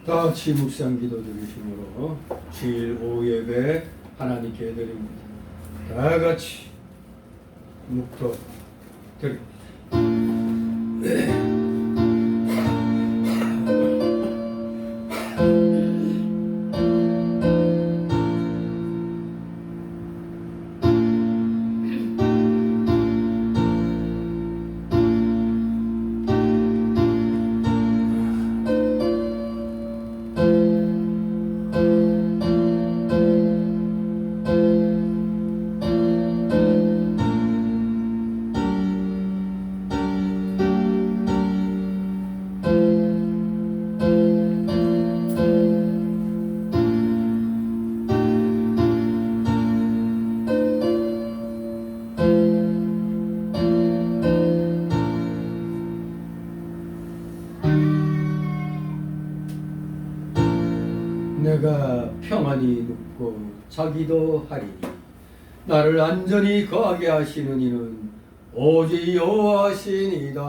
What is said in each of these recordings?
다 같이 묵상 기도 드리심으로 주일 오후 예배 하나님께 드립니다. 다 같이 묵도 드립니다. 내가 평안히 눕고 자기도 하리니 나를 안전히 거하게 하시는 이는 오직 여호와시니이다.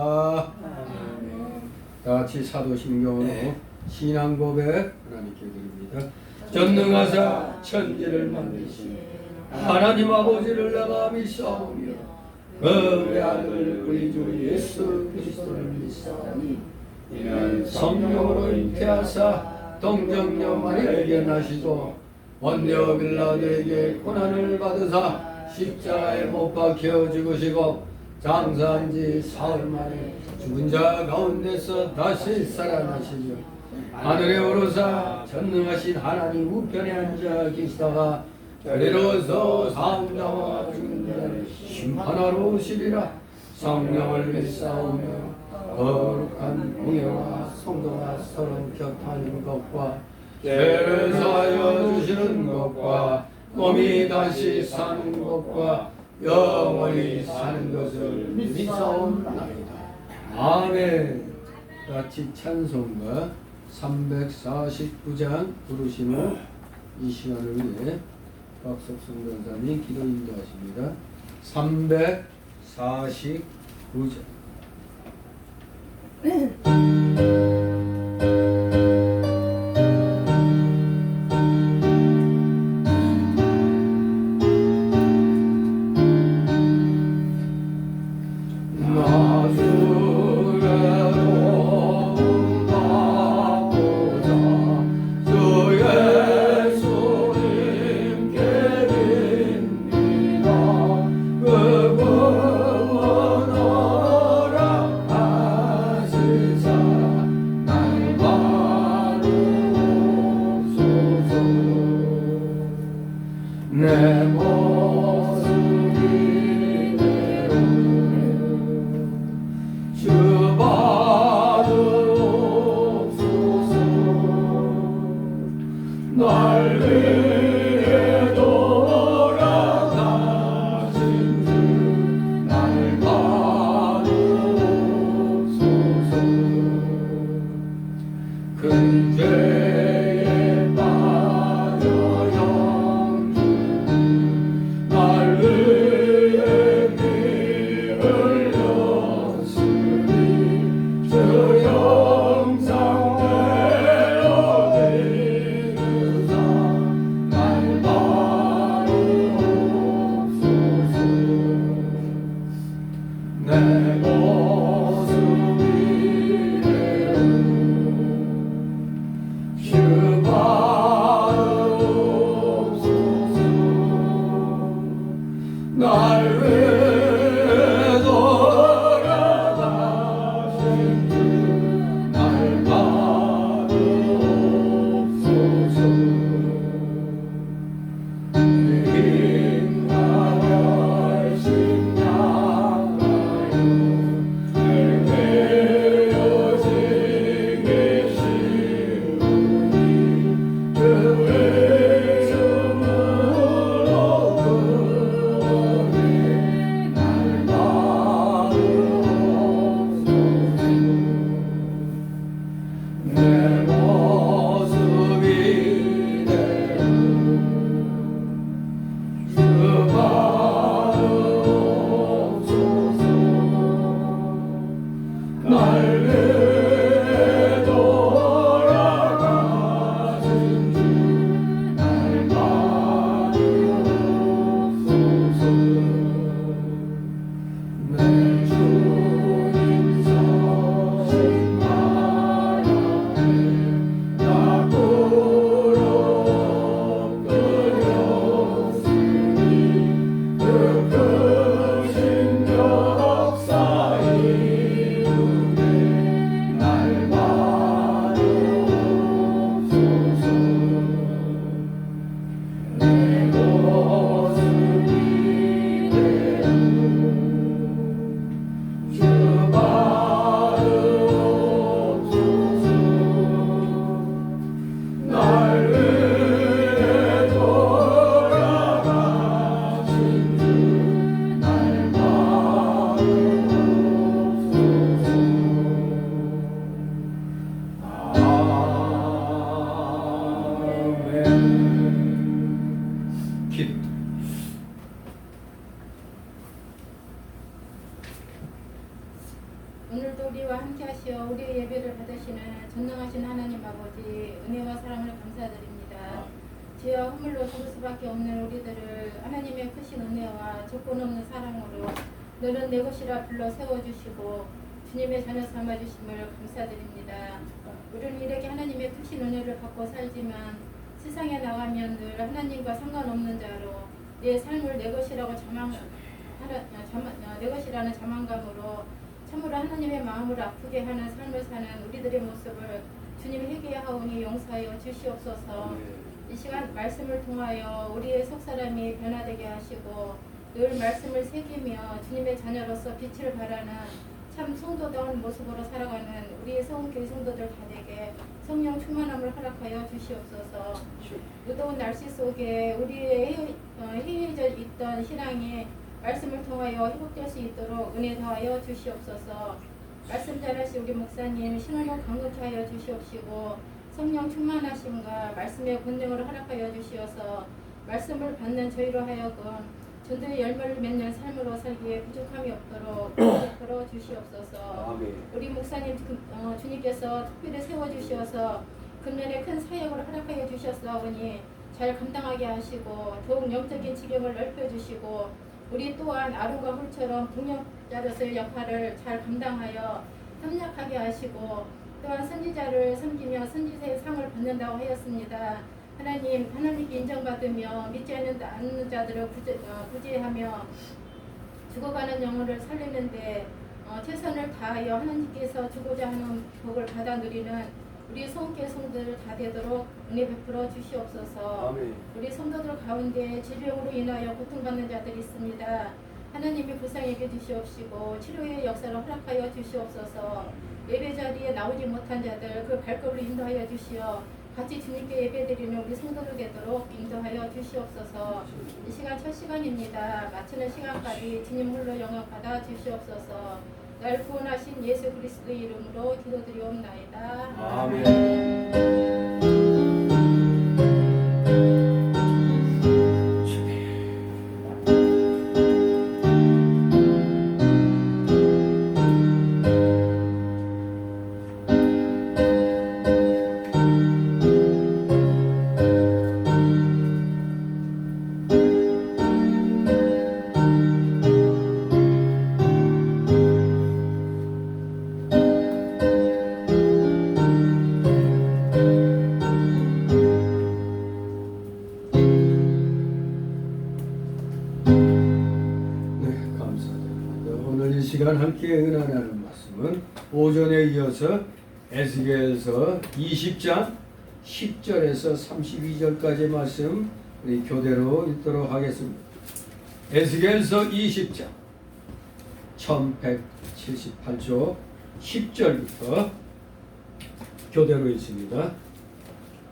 다 같이 사도신경으로 신앙 고백 하나님께 드립니다. 전능하사 천지를 만드신 하나님 아버지를 내가 믿사오며 그 아들 우리 주 예수 그리스도를 믿사오니 이는 성령으로 잉태하사 동정녀 마리아에게 나시고 원녀 빌라도에게 고난을 받으사 십자가에 못 박혀 죽으시고 장사한 지 사흘 만에 죽은 자 가운데서 다시 살아나시며 하늘에 오르사 전능하신 하나님 우편에 앉아 계시다가 내려서 사람자와 죽은 자를 심판하러 오시리라. 성령을 믿사오며 거룩한 공예와 성도가 서로 곁하는 것과 죄를 사하여 주시는 것과 몸이 다시 사는 것과 영원히 사는 것을 믿사옵나이다. 아멘. 같이 찬송가 349장 부르시는 이 시간을 위해 박석순 권사님이 기도 인도하십니다. 349장 내 모습 이대로 주 받으옵소서. 날 위해 돌아가신 주 날 받으옵소서. 큰 죄에 빠져 내 모습 이대로 주 받으옵소서. 날 위해 돌아가신 주 날 받으옵소서. 내 함께 하시어 우리의 예배를 받으시는 전능하신 하나님 아버지 은혜와 사랑을 감사드립니다. 죄와 허물로 죽을 수밖에 없는 우리들을 하나님의 크신 은혜와 조건 없는 사랑으로 너는 내 것이라 불러 세워주시고 주님의 자녀 삼아주심을 감사드립니다. 우리는 이렇게 하나님의 크신 은혜를 받고 살지만 세상에 나가면 늘 하나님과 상관없는 자로 내 삶을 내 것이라고 내 것이라는 자만감으로 참으로 하나님의 마음을 아프게 하는 삶을 사는 우리들의 모습을 주님 회개하오니 용서하여 주시옵소서. 이 시간 말씀을 통하여 우리의 속사람이 변화되게 하시고 늘 말씀을 새기며 주님의 자녀로서 빛을 발하는 참 성도다운 모습으로 살아가는 우리의 성교회 성도들 다 되게 성령 충만함을 허락하여 주시옵소서. 무더운 날씨 속에 우리의 해이해져 있던 신앙이 말씀을 통하여 회복될 수 있도록 은혜 더하여 주시옵소서. 말씀 잘하신 우리 목사님 신원을 강건케 하여 주시옵시고 성령 충만하심과 말씀의 권능을 허락하여 주시어서 말씀을 받는 저희로 하여금 전도의 열매를 맺는 삶으로 살기에 부족함이 없도록 베풀어 주시옵소서. 우리 목사님 주님께서 특별히 세워주시어서 근면에 큰 사역을 허락하여 주셨사오니 잘 감당하게 하시고 더욱 영적인 지경을 넓혀주시고 우리 또한 아론과 홀처럼 동역자로서의 역할을 잘 감당하여 협력하게 하시고 또한 선지자를 섬기며 선지자의 상을 받는다고 하였습니다. 하나님께 인정받으며 믿지 않는 자들을 구제하며 죽어가는 영혼을 살리는데 최선을 다하여 하나님께서 주고자 하는 복을 받아 누리는 우리 성교회 성도들 다 되도록 은혜 베풀어 주시옵소서. 아멘. 우리 성도들 가운데 질병으로 인하여 고통받는 자들이 있습니다. 하나님이 불쌍히 여겨주시옵시고 치료의 역사를 허락하여 주시옵소서. 예배 자리에 나오지 못한 자들 그 발걸음을 인도하여 주시어 같이 주님께 예배드리는 우리 성도들 되도록 인도하여 주시옵소서. 이 시간 첫 시간입니다. 마치는 시간까지 주님 홀로 영광 받아 주시옵소서. 날 구원하신 예수 그리스도의 이름으로 기도드리옵나이다. 아멘. 시간 함께 은하나는 말씀은 오전에 이어서 에스겔서 20장 10절에서 32절까지 말씀 우리 교대로 읽도록 하겠습니다. 에스겔서 20장 1178조 10절부터 교대로 읽습니다.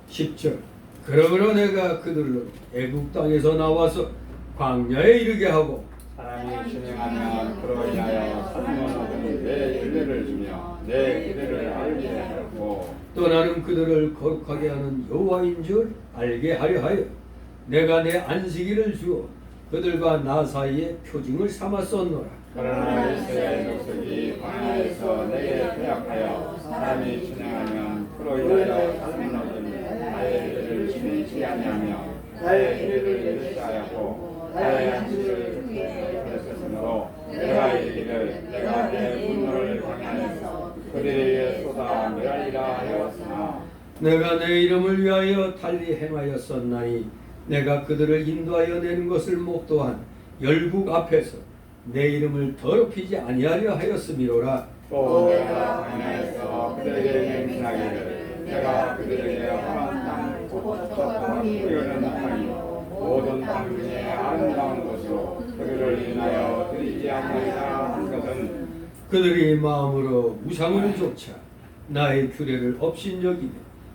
10절 그러므로 내가 그들로 애국 땅에서 나와서 광야에 이르게 하고 사람이 진행하면 그로 인하여 사람은 내 윤례를 주며 내 기대를 알게 하고 또 나는 그들을 거룩하게 하는 여호와인 줄 알게 하려 하여 내가 내 안식일을 주어 그들과 나 사이에 표징을 삼았었노라. 그러나 이스라엘 족속이 광야에서 내게 빼앗하여 사람이 진행하면 그로 인하여 사람은 나의 일을 지키지 아니하며 나의 기대를 일시하였고 나의 안식일을 그랬으므로 내가 이르기를 내가 내 분노를 광야에서 그들에게 쏟아 멸하리라 하였으나 내가 내 이름을 위하여 달리 행하였었나니 내가 그들을 인도하여 내는 것을 목도한 열국 앞에서 내 이름을 더럽히지 아니하려 하였음이로라. 또 내가 광야에서 그들에게 맹세하기를 내가 그들에게 허락한 땅 곧 썩고 뿌리는 땅이요 모든 땅 중에 아름다운 곳으로 그들을 인하여 드리지 아니하리라 한 것은 그들이 마음으로 우상을 쫓아 나의 규례를 업신여기며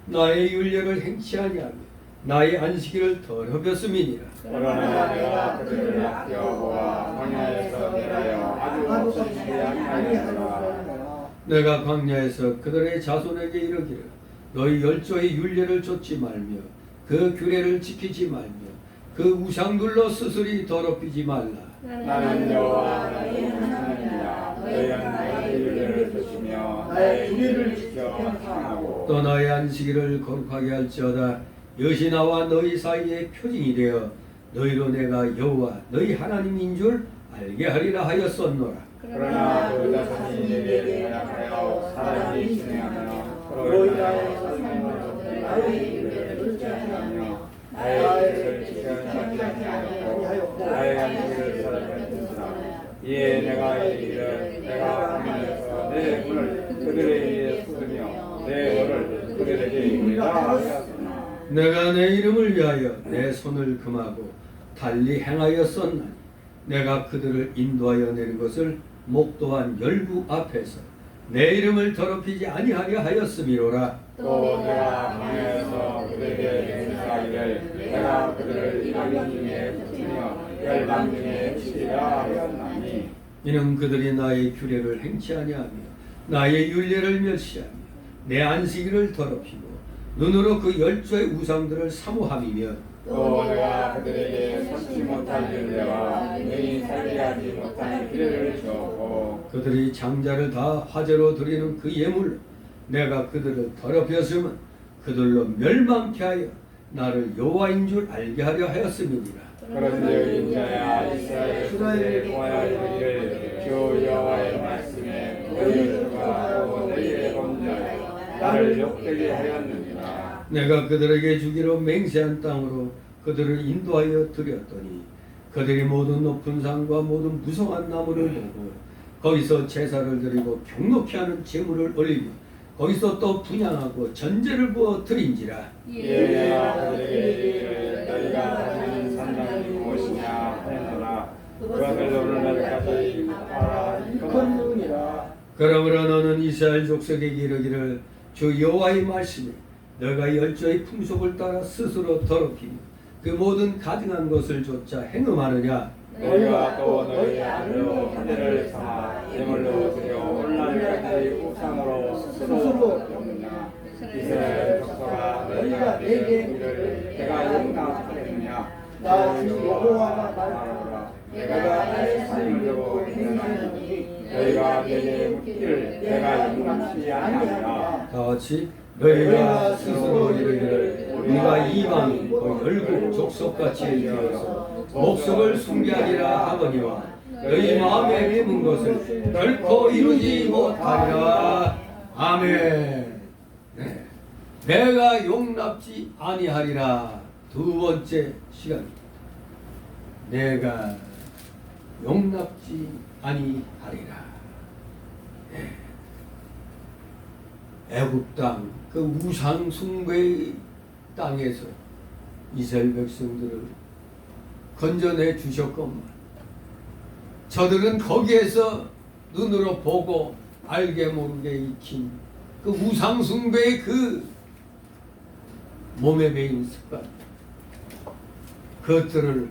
나의 율례를 행치 아니하며 나의 안식일을 더럽혔음이니라. 그러나 내가 그들을 아껴 보아 광야에서 내라여 아주 없어지지 아니하리라. 내가 광야에서 그들의 자손에게 이르기를 너희 열조의 율례를 좇지 말며 그 규례를 지키지 말며 그 우상들로 스스로 더럽히지 말라. 나는 여호와 너희 하나님이라. 너희는 나의 율례를 지키며 나의 주리를 지켜 평안하고 또 너의 안식일을 거룩하게 할지어다. 이것이 나와 너희 사이의 표징이 되어 너희로 내가 여호와 너희 하나님인 줄 알게 하리라 하였었노라. 그러나 그 자손이 내게 연약하여 사람이 진행하며 그로 인하여 나의 유배를 불지하며 나의 죄를 지켜지 아니하였고 나의 안식일을 살았느니라. 이에 내가 이르기를 내가 하면서 내 문을 그들에게 쏟으며 내 너를 그들에게 이르리라 하였으나 내가 내 이름을 위하여 내 손을 금하고 달리 행하였었나니 내가 그들을 인도하여 내는 것을 목도한 열국 앞에서 내 이름을 더럽히지 아니하려 하였음이로라. 또 내가 강에서 그들에게 맹세하기를 내가 그들을 이방 중에 붙이며 열방 중에 치리라 하였나니 이는 그들이 나의 규례를 행치 아니하며 나의 율례를 멸시하며 내 안식일을 더럽히고 눈으로 그 열조의 우상들을 사모함이며 또 내가 그들에게 삼지 못할 율례와 능히 살게 하지 못할 규례를 주었고 그들이 장자를 다 화제로 드리는 그 예물로 내가 그들을 더럽혔으면 그들로 멸망케 하여 나를 여호와인 줄 알게 하려 하였음이니라. 그런즉 인자야 이스라엘 후대에 보아야 이르기를 주 여호와의 말씀에 너희를 주가하고 너희의 범죄하여 나를 욕되게 하였느니라. 내가 그들에게 주기로 맹세한 땅으로 그들을 인도하여 드렸더니 그들이 모든 높은 산과 모든 무성한 나무를 보고 거기서 제사를 드리고 경록히 하는 제물을 올리며 거기서 또 분향하고 전제를 부어 드린지라. 이에 내가 그들에게 이르기를 너희가 다니는 산당이 무엇이냐 하였노라. 그것을 오늘날까지 알아 일컫느니라. 그러므로 너는 이스라엘 족속에게 이르기를 주 여호와의 말씀에 너가 열조의 풍속을 따라 스스로 더럽히며 그 모든 가증한 것을 조차 행음하느냐. 너희가 또 너희 아들로 하늘을 삼아 예물로 드려 오늘날까지 우상으로 스스로 엮느냐. 이스라엘 족속아 너희가 내게 이르기를 내가 용납하겠느냐. 나 주 여호와가 말하노라. 내가 나의 삶을 두고 행하노니 너희가 내게 묻기를 내가 용납치 아니하리라. 다 같이 너희가 스스로 이르기를 우리가 이방인 그 열국 족속같이 되어서 목석을 숭배하리라 하거니와 너희 마음에 품은 것을 결코 이루지 못하리라. 아멘. 네. 내가 용납지 아니하리라. 두 번째 시간입니다. 내가 용납지 아니하리라. 네. 애굽 땅, 그 우상 숭배의 땅에서 이스라엘 백성들을 건져내 주셨건만 저들은 거기에서 눈으로 보고 알게 모르게 익힌 그 우상 숭배의 그 몸에 배인 습관, 그것들을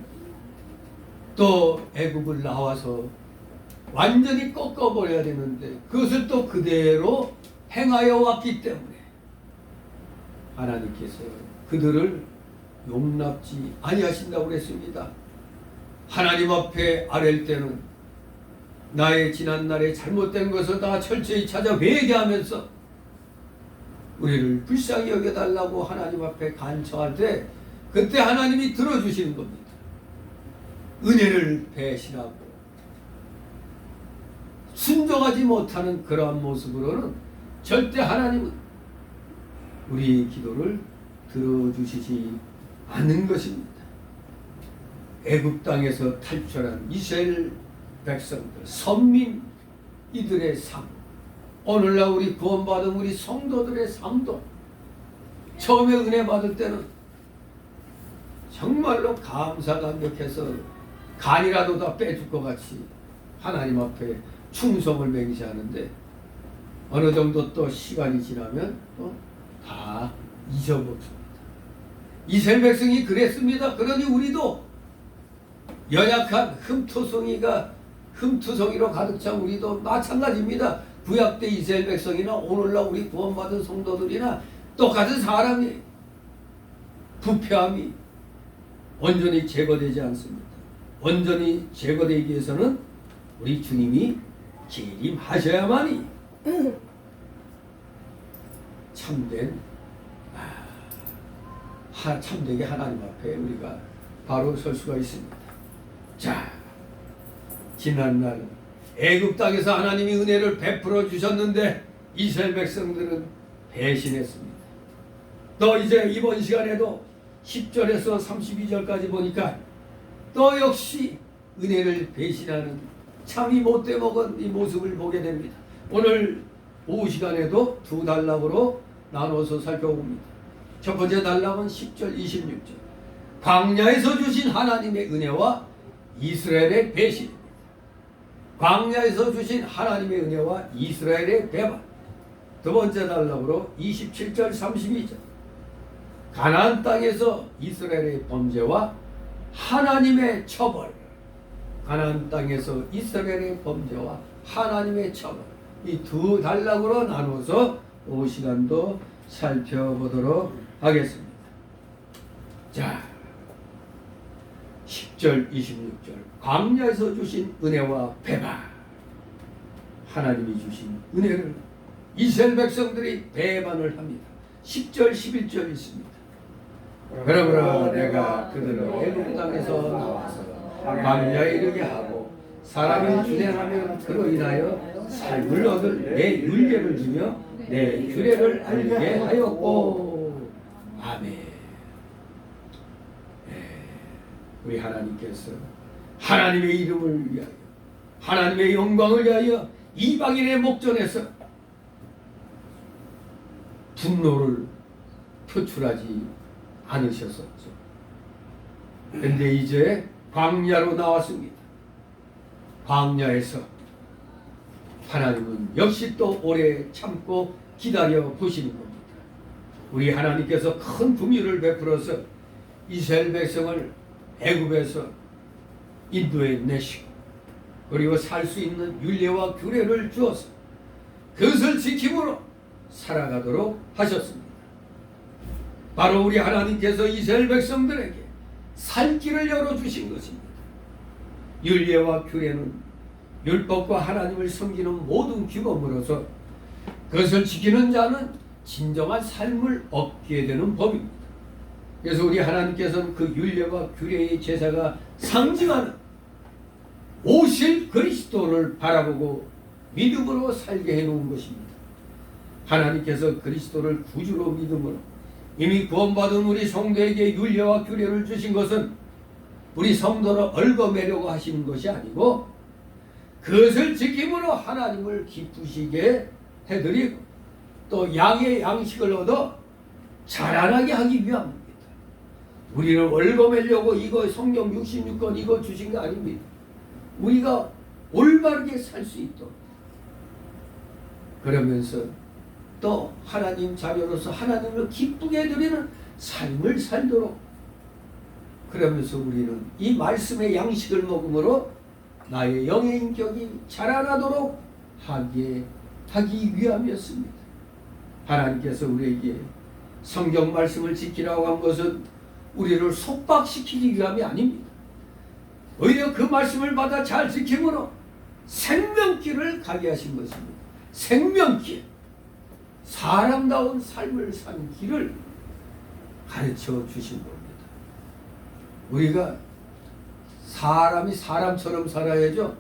또 애굽을 나와서 완전히 꺾어버려야 되는데 그것을 또 그대로 행하여 왔기 때문에 하나님께서 그들을 용납지 아니하신다고 그랬습니다. 하나님 앞에 아랠 때는 나의 지난날에 잘못된 것을 다 철저히 찾아 회개하면서 우리를 불쌍히 여겨달라고 하나님 앞에 간청할 때 그때 하나님이 들어주시는 겁니다. 은혜를 배신하고 순종하지 못하는 그러한 모습으로는 절대 하나님은 우리의 기도를 들어주시지 않는 것입니다. 애굽 땅에서 탈출한 이스라엘 백성들, 선민 이들의 삶, 오늘날 우리 구원받은 우리 성도들의 삶도 처음에 은혜 받을 때는 정말로 감사감격해서 간이라도 다 빼줄 것 같이 하나님 앞에 충성을 맹세하는데 어느 정도 또 시간이 지나면 또 다 잊어먹습니다. 이스라엘 백성이 그랬습니다. 그러니 우리도 연약한 흠투성이로 가득 찬 우리도 마찬가지입니다. 구약 때 이스라엘 백성이나 오늘날 우리 구원받은 성도들이나 똑같은 사람이 부패함이 온전히 제거되지 않습니다. 온전히 제거되기 위해서는 우리 주님이 재림하셔야만이 참된 참되게 하나님 앞에 우리가 바로 설 수가 있습니다. 자, 지난날 애굽 땅에서 하나님이 은혜를 베풀어 주셨는데 이스라엘 백성들은 배신했습니다. 또 이제 이번 시간에도 10절에서 32절까지 보니까 또 역시 은혜를 배신하는 참이 못돼 먹은 이 모습을 보게 됩니다. 오늘 오후 시간에도 두 단락으로 나눠서 살펴봅니다. 첫 번째 단락은 10절 26절 광야에서 주신 하나님의 은혜와 이스라엘의 배신입니다. 광야에서 주신 하나님의 은혜와 이스라엘의 배반. 두 번째 단락으로 27절 32절 가나안 땅에서 이스라엘의 범죄와 하나님의 처벌. 가나안 땅에서 이스라엘의 범죄와 하나님의 처벌. 이 두 단락으로 나눠서 오후 시간도 살펴보도록 하겠습니다. 자, 10절 26절 광야에서 주신 은혜와 배반. 하나님이 주신 은혜를 이스라엘 백성들이 배반을 합니다. 10절 11절 있습니다. 그러므로 내가 그들을 애굽 땅에서 나와서 광야에 이르게 하고 사람을 주행하면 그로 인하여 삶을 얻을 내 율례를 주며 내 규례를 알게 하였고. 아멘. 우리 하나님께서 하나님의 이름을 위하여 하나님의 영광을 위하여 이방인의 목전에서 분노를 표출하지 않으셨었죠. 그런데 이제 광야로 나왔습니다. 광야에서 하나님은 역시 또 오래 참고 기다려 보시는 겁니다. 우리 하나님께서 큰 긍휼을 베풀어서 이스라엘 백성을 애굽에서 인도에 내시고 그리고 살 수 있는 율례와 규례를 주어서 그것을 지킴으로 살아가도록 하셨습니다. 바로 우리 하나님께서 이스라엘 백성들에게 살 길을 열어주신 것입니다. 율례와 규례는 율법과 하나님을 섬기는 모든 규범으로서 그것을 지키는 자는 진정한 삶을 얻게 되는 법입니다. 그래서 우리 하나님께서는 그 율례와 규례의 제사가 상징하는 오실 그리스도를 바라보고 믿음으로 살게 해놓은 것입니다. 하나님께서 그리스도를 구주로 믿음으로 이미 구원받은 우리 성도에게 율례와 규례를 주신 것은 우리 성도를 얽어매려고 하시는 것이 아니고 그것을 지킴으로 하나님을 기쁘시게 해드리고 또 양의 양식을 얻어 자라나게 하기 위함입니다. 우리를 얽어매려고 이거 성경 66권 이거 주신 거 아닙니다. 우리가 올바르게 살 수 있도록 그러면서 또 하나님 자녀로서 하나님을 기쁘게 해드리는 삶을 살도록 그러면서 우리는 이 말씀의 양식을 먹음으로 나의 영의 인격이 자라나도록 하기 위함이었습니다. 하나님께서 우리에게 성경 말씀을 지키라고 한 것은 우리를 속박시키기 위함이 아닙니다. 오히려 그 말씀을 받아 잘 지킴으로 생명길을 가게 하신 것입니다. 생명길, 사람다운 삶을 산 길을 가르쳐 주신 겁니다. 우리가 사람이 사람처럼 살아야죠.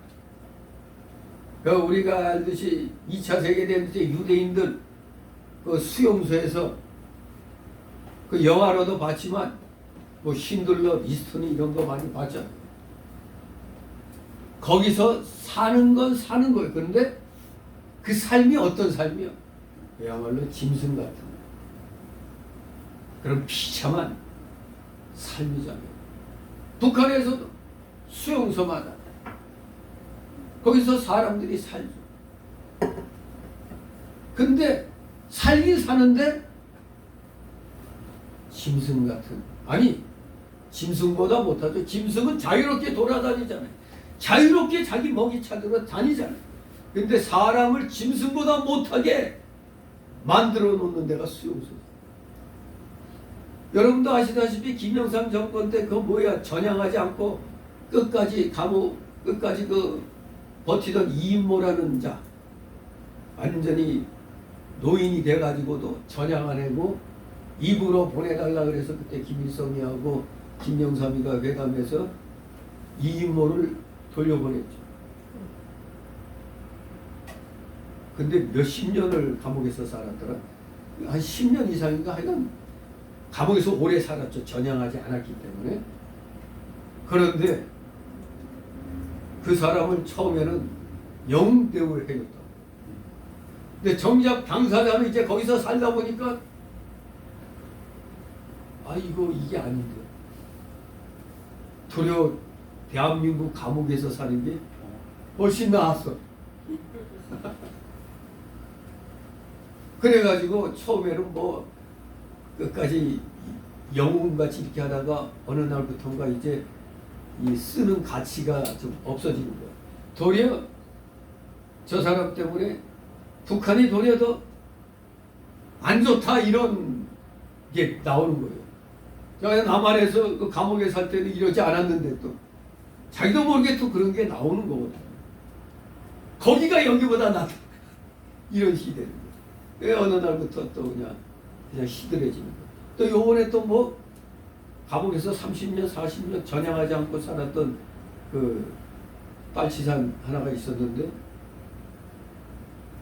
우리가 알듯이 2차 세계대전 때 유대인들 그 수용소에서 그 영화로도 봤지만 뭐 신들러, 이스턴이 이런 거 많이 봤잖아요. 거기서 사는 건 사는 거예요. 그런데 그 삶이 어떤 삶이요? 그야말로 짐승 같은 그런 비참한 삶이잖아요. 북한에서도 수용소마다 거기서 사람들이 살죠. 근데 살긴 사는데 짐승 같은, 아니 짐승보다 못하죠. 짐승은 자유롭게 돌아다니잖아요. 자유롭게 자기 먹이 찾으러 다니잖아요. 근데 사람을 짐승보다 못하게 만들어 놓는 데가 수용소. 여러분도 아시다시피 김영삼 정권 때 그 뭐야 전향하지 않고 끝까지 감옥 끝까지 그 버티던 이인모라는 자 완전히 노인이 돼가지고도 전향 안 하고 입으로 보내달라 그래서 그때 김일성이하고 김영삼이가 회담해서 이인모를 돌려보냈죠. 근데 몇십 년을 감옥에서 살았더라. 한 10년 이상인가 하여간 감옥에서 오래 살았죠. 전향하지 않았기 때문에. 그런데 그 사람을 처음에는 영대우를 해줬다. 근데 정작 당사자는 이제 거기서 살다 보니까 이게 아닌데 도리어 대한민국 감옥에서 사는 게 훨씬 나았어. 그래가지고 처음에는 뭐 끝까지 영웅같이 이렇게 하다가 어느 날부터인가 이제 이 쓰는 가치가 좀 없어지는 거야. 도리어 저 사람 때문에 북한이 도리어 더 안 좋다 이런 게 나오는 거예요. 제가 남한에서 그 감옥에 살 때는 이러지 않았는데 또 자기도 모르게 또 그런 게 나오는 거거든요. 거기가 여기보다 낫다 이런 식이 되는 거예요. 왜 어느 날부터 또 그냥 시들해지는 거예요. 또 요번에 또 뭐 감옥에서 30년 40년 전향하지 않고 살았던 그 빨치산 하나가 있었는데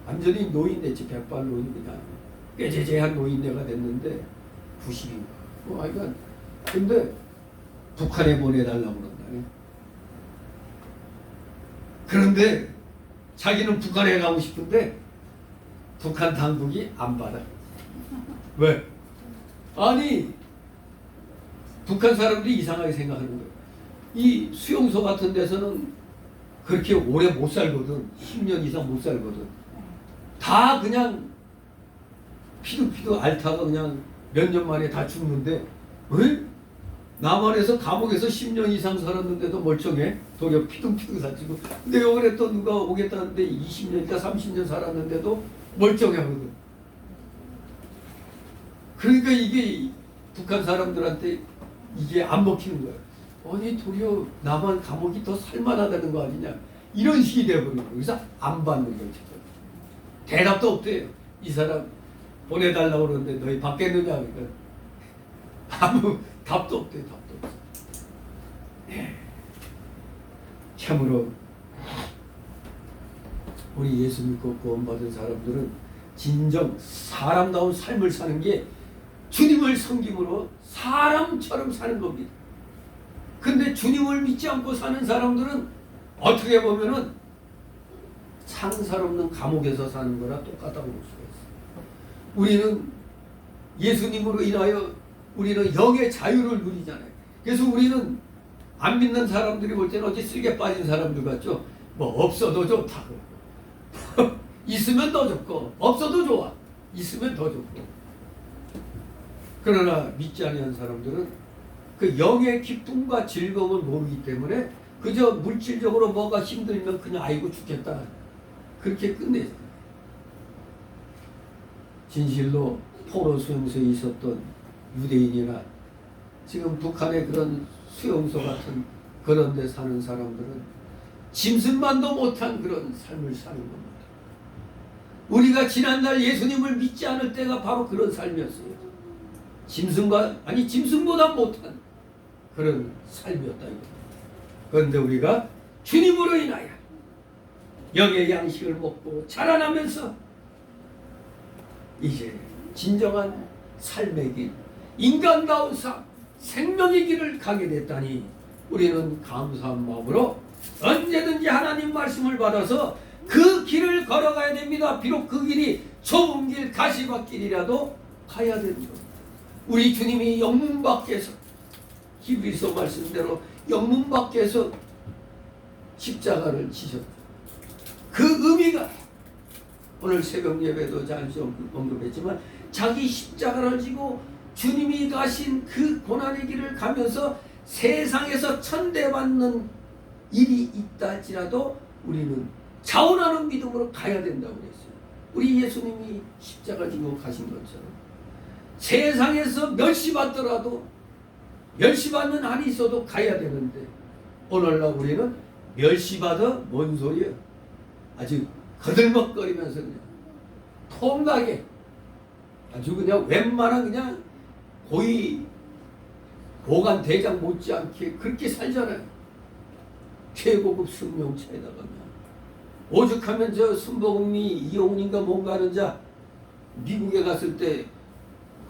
완전히 노인네지 백발 노인 그냥 꾀재재한 노인네가 됐는데 90인가 하여간 근데 북한에 보내달라고 그런다네. 그런데 자기는 북한에 가고 싶은데 북한 당국이 안 받아. 왜? 아니 북한 사람들이 이상하게 생각하는 거예요. 이 수용소 같은 데서는 그렇게 오래 못 살거든. 10년 이상 못 살거든. 다 그냥 피도 앓다가 그냥 몇 년 만에 다 죽는데 왜? 남한에서 감옥에서 10년 이상 살았는데도 멀쩡해. 도리어 피둥피둥 살찌고. 근데 요번에 또 누가 오겠다는데 20년이니까 30년 살았는데도 멀쩡하거든. 그러니까 이게 북한 사람들한테 이게 안 먹히는 거야. 아니 도리어 남한 감옥이 더 살만하다는 거 아니냐. 이런 식이 돼버리는 거야. 그래서 안 받는 거야. 대답도 없대요. 이 사람 보내달라고 그러는데 너희 받겠느냐. 그러니까 아무 답도 없대요. 답도 없어. 참으로 우리 예수 믿고 구원받은 사람들은 진정 사람다운 삶을 사는 게 주님을 섬김으로 사람처럼 사는 겁니다. 근데 주님을 믿지 않고 사는 사람들은 어떻게 보면은 상살 없는 감옥에서 사는 거나 똑같다고 볼 수가 있어요. 우리는 예수님으로 인하여 우리는 영의 자유를 누리잖아요. 그래서 우리는 안 믿는 사람들이 볼 때는 어찌 쓸개 빠진 사람들 같죠. 뭐 없어도 좋다. 있으면 더 좋고 없어도 좋아. 있으면 더 좋고. 그러나 믿지 않는 사람들은 그 영의 기쁨과 즐거움을 모르기 때문에 그저 물질적으로 뭐가 힘들면 그냥 아이고 죽겠다. 그렇게 끝내잖아요. 진실로 포로 수용소에 있었던 유대인이나 지금 북한의 그런 수용소 같은 그런 데 사는 사람들은 짐승만도 못한 그런 삶을 사는 겁니다. 우리가 지난날 예수님을 믿지 않을 때가 바로 그런 삶이었어요. 짐승보다 못한 그런 삶이었다 이거. 그런데 우리가 주님으로 인하여 영의 양식을 먹고 자라나면서 이제 진정한 삶의 길, 인간다운 삶, 생명의 길을 가게 됐다니 우리는 감사한 마음으로 언제든지 하나님 말씀을 받아서 그 길을 걸어가야 됩니다. 비록 그 길이 좁은 길, 가시밭길이라도 가야 됩니다. 우리 주님이 영문 밖에서 히브리서 말씀대로 영문 밖에서 십자가를 지셨다. 그 의미가 오늘 새벽 예배도 잠시 언급했지만 자기 십자가를 지고 주님이 가신 그 고난의 길을 가면서 세상에서 천대받는 일이 있다 할지라도 우리는 자원하는 믿음으로 가야 된다고 그랬어요. 우리 예수님이 십자가 지고 가신 것처럼 세상에서 멸시받더라도 멸시받는 한이 있어도 가야 되는데 오늘날 우리는 멸시받아 뭔 소리예요? 아주 거들먹거리면서 그냥 통나게 아주 그냥 웬만한 그냥 거의 고관 대장 못지않게 그렇게 살잖아요. 최고급 승용차에다가 그냥 오죽하면 저 순복음이 이용인가 뭔가 하는 자 미국에 갔을 때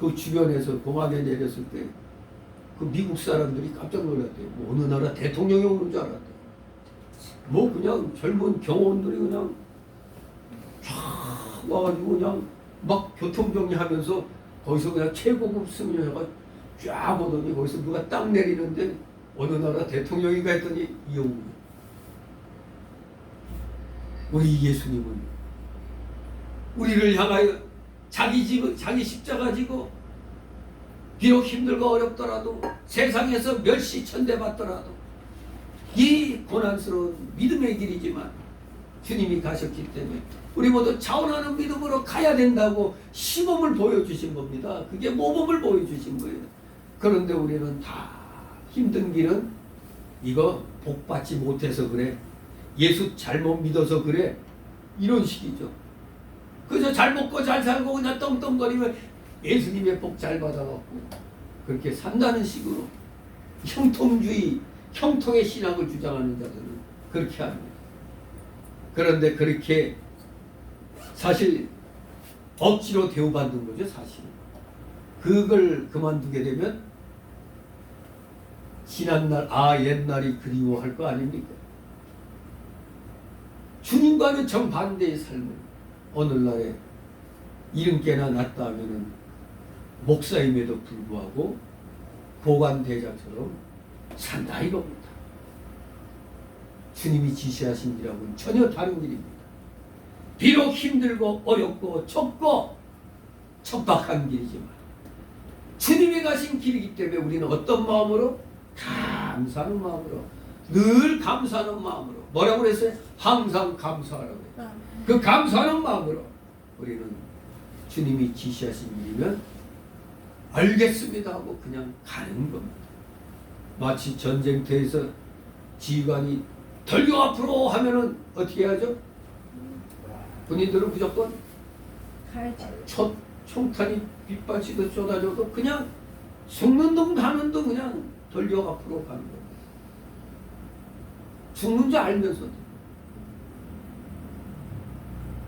그 주변에서 공항에 내렸을 때 그 미국 사람들이 깜짝 놀랐대요. 뭐 어느 나라 대통령이 오는 줄 알았대. 뭐 그냥 젊은 경호원들이 그냥 쫙 와가지고 그냥 막 교통정리하면서 거기서 그냥 최고급 승용차가 쫙 오더니 거기서 누가 딱 내리는데 어느 나라 대통령인가 했더니 이용우. 우리 예수님은 우리를 향하여 자기 십자가 지고 비록 힘들고 어렵더라도 세상에서 멸시천대 받더라도 이 고난스러운 믿음의 길이지만 주님이 가셨기 때문에 우리 모두 자원하는 믿음으로 가야 된다고 시범을 보여주신 겁니다. 그게 모범을 보여주신 거예요. 그런데 우리는 다 힘든 길은 이거 복 받지 못해서 그래, 예수 잘못 믿어서 그래, 이런 식이죠. 그래서 잘 먹고 잘 살고 그냥 떵떵거리면 예수님의 복 잘 받아갖고 그렇게 산다는 식으로 형통주의, 형통의 신앙을 주장하는 자들은 그렇게 합니다. 그런데 그렇게 사실 억지로 대우받는 거죠. 사실 그걸 그만두게 되면 지난날 옛날이 그리워할 거 아닙니까? 주님과는 정반대의 삶을 오늘날에 이름께나 낫다 하면은 목사임에도 불구하고 고관대장처럼 산다 이겁니다. 주님이 지시하신 길하고는 전혀 다른 길입니다. 비록 힘들고 어렵고 좁고 척박한 길이지만 주님이 가신 길이기 때문에 우리는 어떤 마음으로? 감사하는 마음으로, 늘 감사하는 마음으로. 뭐라고 그랬어요? 항상 감사하라고 그랬어요. 그 감사하는 마음으로 우리는 주님이 지시하신 길이면 알겠습니다 하고 그냥 가는 겁니다. 마치 전쟁터에서 지휘관이 덜교 앞으로 하면은 어떻게 하죠? 군인들은 무조건 총탄이 빗발치듯 쏟아져도 그냥 죽는 둥 가는 둥 그냥 덜교 앞으로 가는 겁니다. 죽는 줄 알면서도.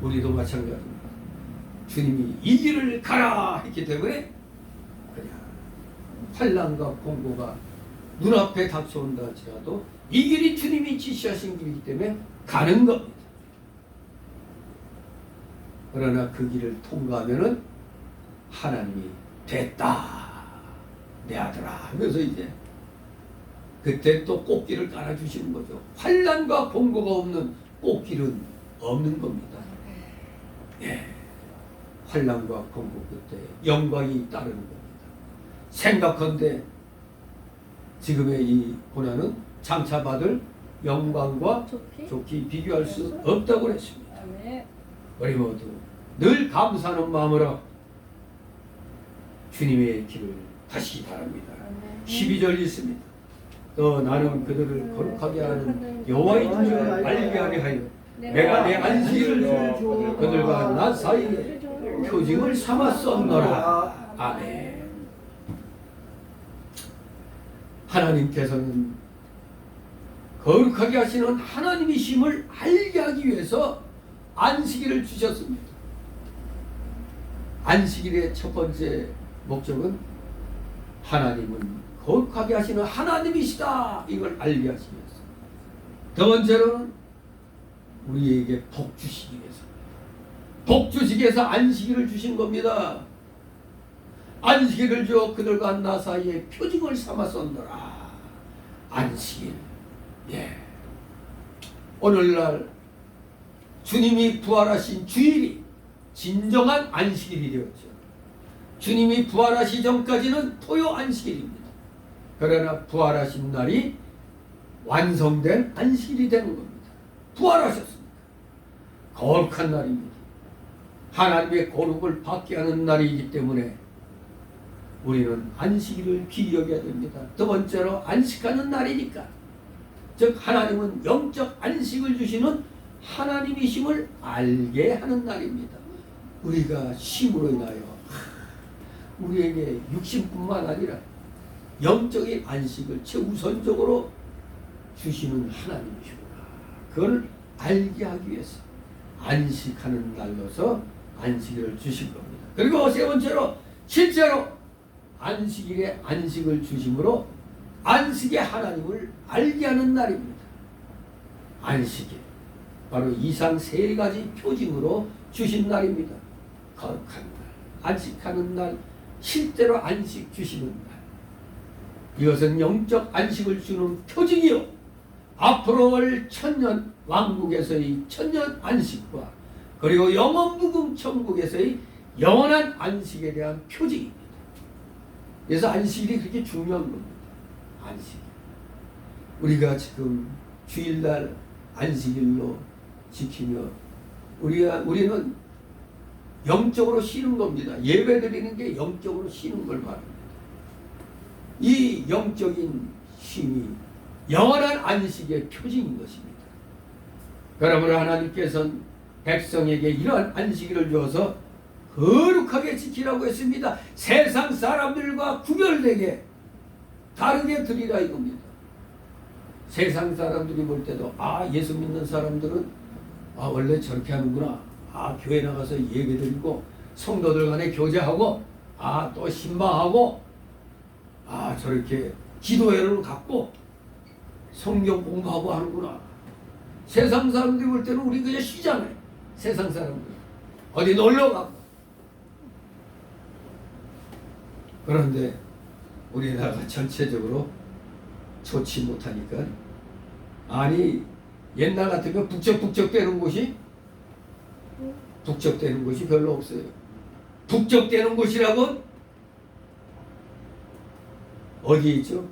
우리도 마찬가지입니다. 주님이 이 길을 가라 했기 때문에 그냥 환난과 공고가 눈앞에 닥쳐온다 할지라도 이 길이 주님이 지시하신 길이기 때문에 가는 겁니다. 그러나 그 길을 통과하면은 하나님이 됐다 내 아들아 하면서 이제 그때 또 꽃길을 깔아주시는 거죠. 환난과 공고가 없는 꽃길은 없는 겁니다. 예, 환난과 공고 끝에 영광이 따르는 겁니다. 생각컨대 지금의 이 고난은 장차 받을 영광과 좋게 비교할 수 없다고 했습니다. 우리 모두 늘 감사하는 마음으로 주님의 길을 가시기 바랍니다. 12절 있습니다. 또 나는 그들을 거룩하게 하는 여호와의 줄을 알게 하려 하여 내가 내 안식일을 주 그들과 나 사이에 표징을 삼았었노라. 아멘. 하나님께서는 거룩하게 하시는 하나님이심을 알게 하기 위해서 안식일을 주셨습니다. 안식일의 첫 번째 목적은 하나님은 거룩하게 하시는 하나님이시다 이걸 알게 하시기 위해서. 두 번째로는 우리에게 복 주시기 위해서. 복 주시기 위해서 안식일을 주신 겁니다. 안식일을 주어 그들과 나 사이에 표징을 삼았었노라. 안식일. 예. 오늘날 주님이 부활하신 주일이 진정한 안식일이 되었죠. 주님이 부활하시 전까지는 토요 안식일입니다. 그러나 부활하신 날이 완성된 안식일이 되는 겁니다. 부활하셨습니다. 거룩한 날입니다. 하나님의 거룩을 받게 하는 날이기 때문에 우리는 안식일을 귀히 여겨야 됩니다. 두 번째로 안식하는 날이니까, 즉 하나님은 영적 안식을 주시는 하나님이심을 알게 하는 날입니다. 우리가 쉼으로 인하여 우리에게 육신뿐만 아니라 영적인 안식을 최우선적으로 주시는 하나님이시구나. 그걸 알게 하기 위해서 안식하는 날로서 안식일을 주신 겁니다. 그리고 세 번째로 실제로 안식일에 안식을 주심으로 안식의 하나님을 알게 하는 날입니다. 안식일 바로 이상 세 가지 표징으로 주신 날입니다. 거룩한 날, 안식하는 날, 실제로 안식 주시는 날. 이것은 영적 안식을 주는 표징이요 앞으로 올 천년 왕국에서의 천년 안식과 그리고 영원 무궁 천국에서의 영원한 안식에 대한 표징입니다. 그래서 안식일이 그렇게 중요한 겁니다. 안식. 우리가 지금 주일날 안식일로 지키며 우리는 영적으로 쉬는 겁니다. 예배 드리는 게 영적으로 쉬는 걸 말합니다. 이 영적인 쉼이 영원한 안식의 표징인 것입니다. 그러므로 하나님께서는 백성에게 이러한 안식일을 주어서 거룩하게 지키라고 했습니다. 세상 사람들과 구별되게 다르게 드리라 이겁니다. 세상 사람들이 볼 때도 예수 믿는 사람들은 원래 저렇게 하는구나. 교회 나가서 예배 드리고 성도들 간에 교제하고 또 신방하고 저렇게 기도회를 갖고 성경 공부하고 하는구나. 세상 사람들이 볼 때는 우리 그냥 쉬잖아요. 세상 사람들 어디 놀러 가고. 그런데 우리나라가 전체적으로 좋지 못하니까 옛날 같으면 북적북적대는 곳이 별로 없어요. 북적대는 곳이라고 어디에 있죠?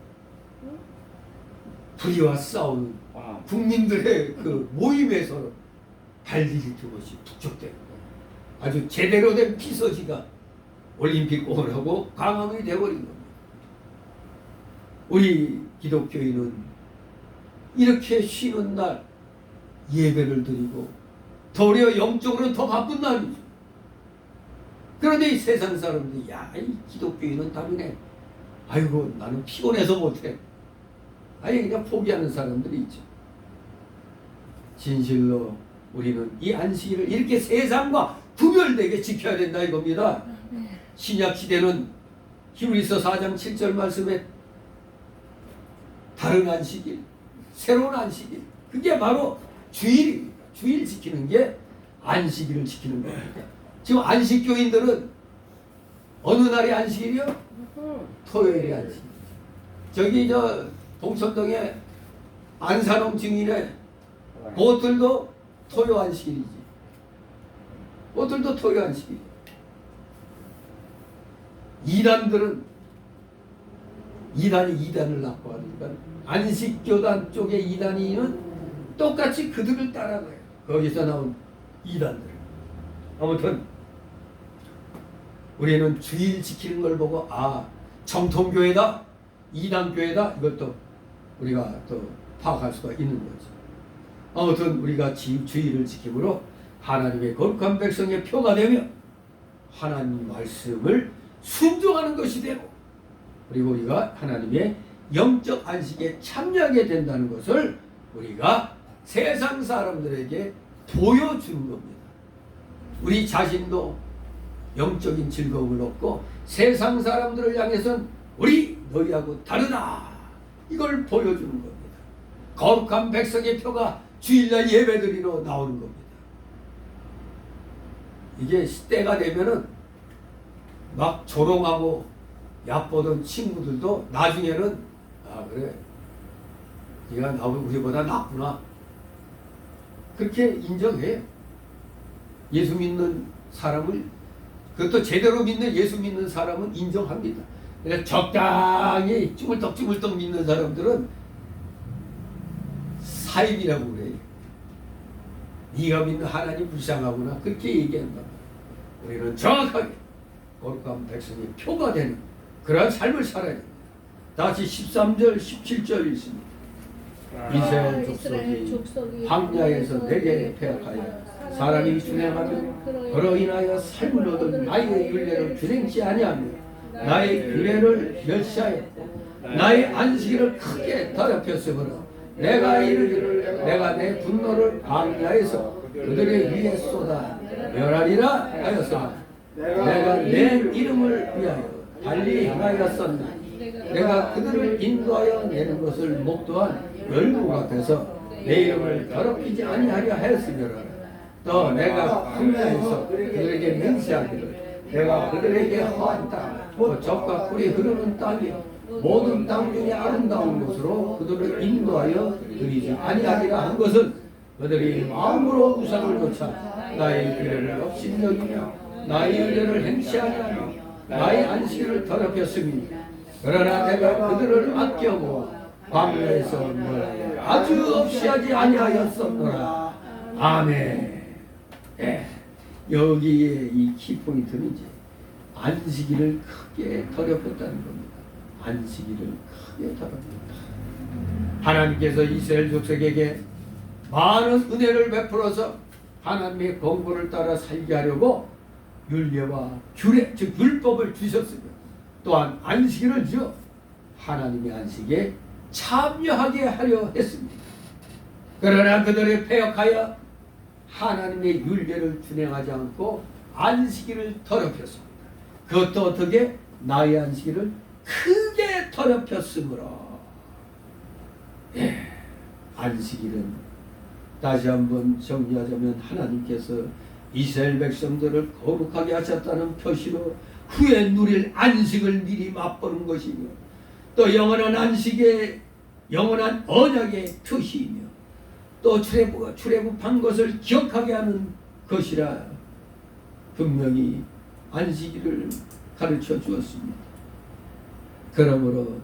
불의와 싸우는 국민들의 그 모임에서 발디딜 것이 북적대는 거예요. 아주 제대로 된 피서지가 올림픽 공을 하고 강함이 되어버린 겁니다. 우리 기독교인은 이렇게 쉬는 날 예배를 드리고 도리어 영적으로 더 바쁜 날이죠. 그런데 이 세상 사람들이 이 기독교인은 답이네. 아이고 나는 피곤해서 못해. 그냥 포기하는 사람들이 있죠. 진실로 우리는 이 안식일을 이렇게 세상과 구별되게 지켜야 된다 이겁니다. 신약 시대는 히브리서 4장 7절 말씀에 다른 안식일, 새로운 안식일, 그게 바로 주일입니다. 주일 지키는 게 안식일을 지키는 겁니다. 지금 안식교인들은 어느 날이 안식일이요? 토요일이 안식일. 저기 동천동에 안산홍 증인의 그것들도 토요 안식일이지. 그것들도 토요 안식일. 이단들은 이단을 낳고 하니까 안식교단 쪽의 이단이는 똑같이 그들을 따라가요. 거기서 나온 이단들. 아무튼 우리는 주일 지키는 걸 보고 정통교회다, 이단교회다 이것도 우리가 또 파악할 수가 있는 거죠. 아무튼 우리가 주일을 지킴으로 하나님의 거룩한 백성의 표가 되며 하나님 말씀을 순종하는 것이 되고 그리고 우리가 하나님의 영적 안식에 참여하게 된다는 것을 우리가 세상 사람들에게 보여주는 겁니다. 우리 자신도 영적인 즐거움을 얻고 세상 사람들을 향해서는 우리 너희하고 다르다 이걸 보여주는 겁니다. 거룩한 백성의 표가 주일날 예배드리러 나오는 겁니다. 이게 때가 되면은 막 조롱하고 얕보던 친구들도 나중에는 그래 네가 우리보다 낫구나 그렇게 인정해요. 예수 믿는 사람을 그것도 제대로 믿는 예수 믿는 사람은 인정합니다. 그러니까 적당히 쭈물떡 믿는 사람들은 사입이라고 그래요. 네가 믿는 하나님 불쌍하구나 그렇게 얘기한다. 우리는 정확하게 거룩한 백성의 표가 되는 그러한 삶을 살아야 됩니다. 다시 13절 17절 있습니다. 이스라엘 족속이 광야에서 내게 패역하여 사람이 준행하며 그로 인하여 삶을 얻은 나의 율례를 준행치 아니하며 나의 규례를 멸시하였고 나의 안식일을 크게 더럽혔으므로 내가 이르기를 내가 내 분노를 광야에서 그들의 위에 쏟아 멸하리라 하였으나 내가 내 이름을 위하여 달리 행하였었나니 내가 그들을 인도하여 내는 것을 목도한 열국 앞에서 내 이름을 더럽히지 아니하려 하였으므로 또 내가 광야에서 그들에게 맹세하기를 내가 그들에게 허한 땅 곧 젖과 꿀이 흐르는 땅이요 모든 땅 중에 아름다운 곳으로 그들을 인도하여 드리지 아니하리라 한 것은 그들이 마음으로 우상을 좇아 나의 규례를 업신여기며 나의 의례를 행치 아니하며 나의 안식일을 더럽혔으니 그러나 내가 그들을 아껴보아 광야에서 멸하여 아주 없이 하지 아니하였었노라. 아멘. 여기에 이 키포인트는 이제 안식일을 크게 더럽혔다는 겁니다. 안식일을 크게 더럽혔다. 하나님께서 이스라엘 족속에게 많은 은혜를 베풀어서 하나님의 공부를 따라 살게 하려고 율례와 규례, 즉 율법을 주셨으며 또한 안식일을 주어 하나님의 안식에 참여하게 하려 했습니다. 그러나 그들이 패역하여 하나님의 율례를 준행하지 않고 안식일을 더럽혔습니다. 그것도 어떻게? 나의 안식일을 크게 더럽혔으므로. 안식일은 다시 한번 정리하자면 하나님께서 이스라엘 백성들을 거룩하게 하셨다는 표시로 후에 누릴 안식을 미리 맛보는 것이며 또 영원한 안식의 영원한 언약의 표시이며 또 출애굽한 것을 기억하게 하는 것이라 분명히 안식일을 가르쳐 주었습니다. 그러므로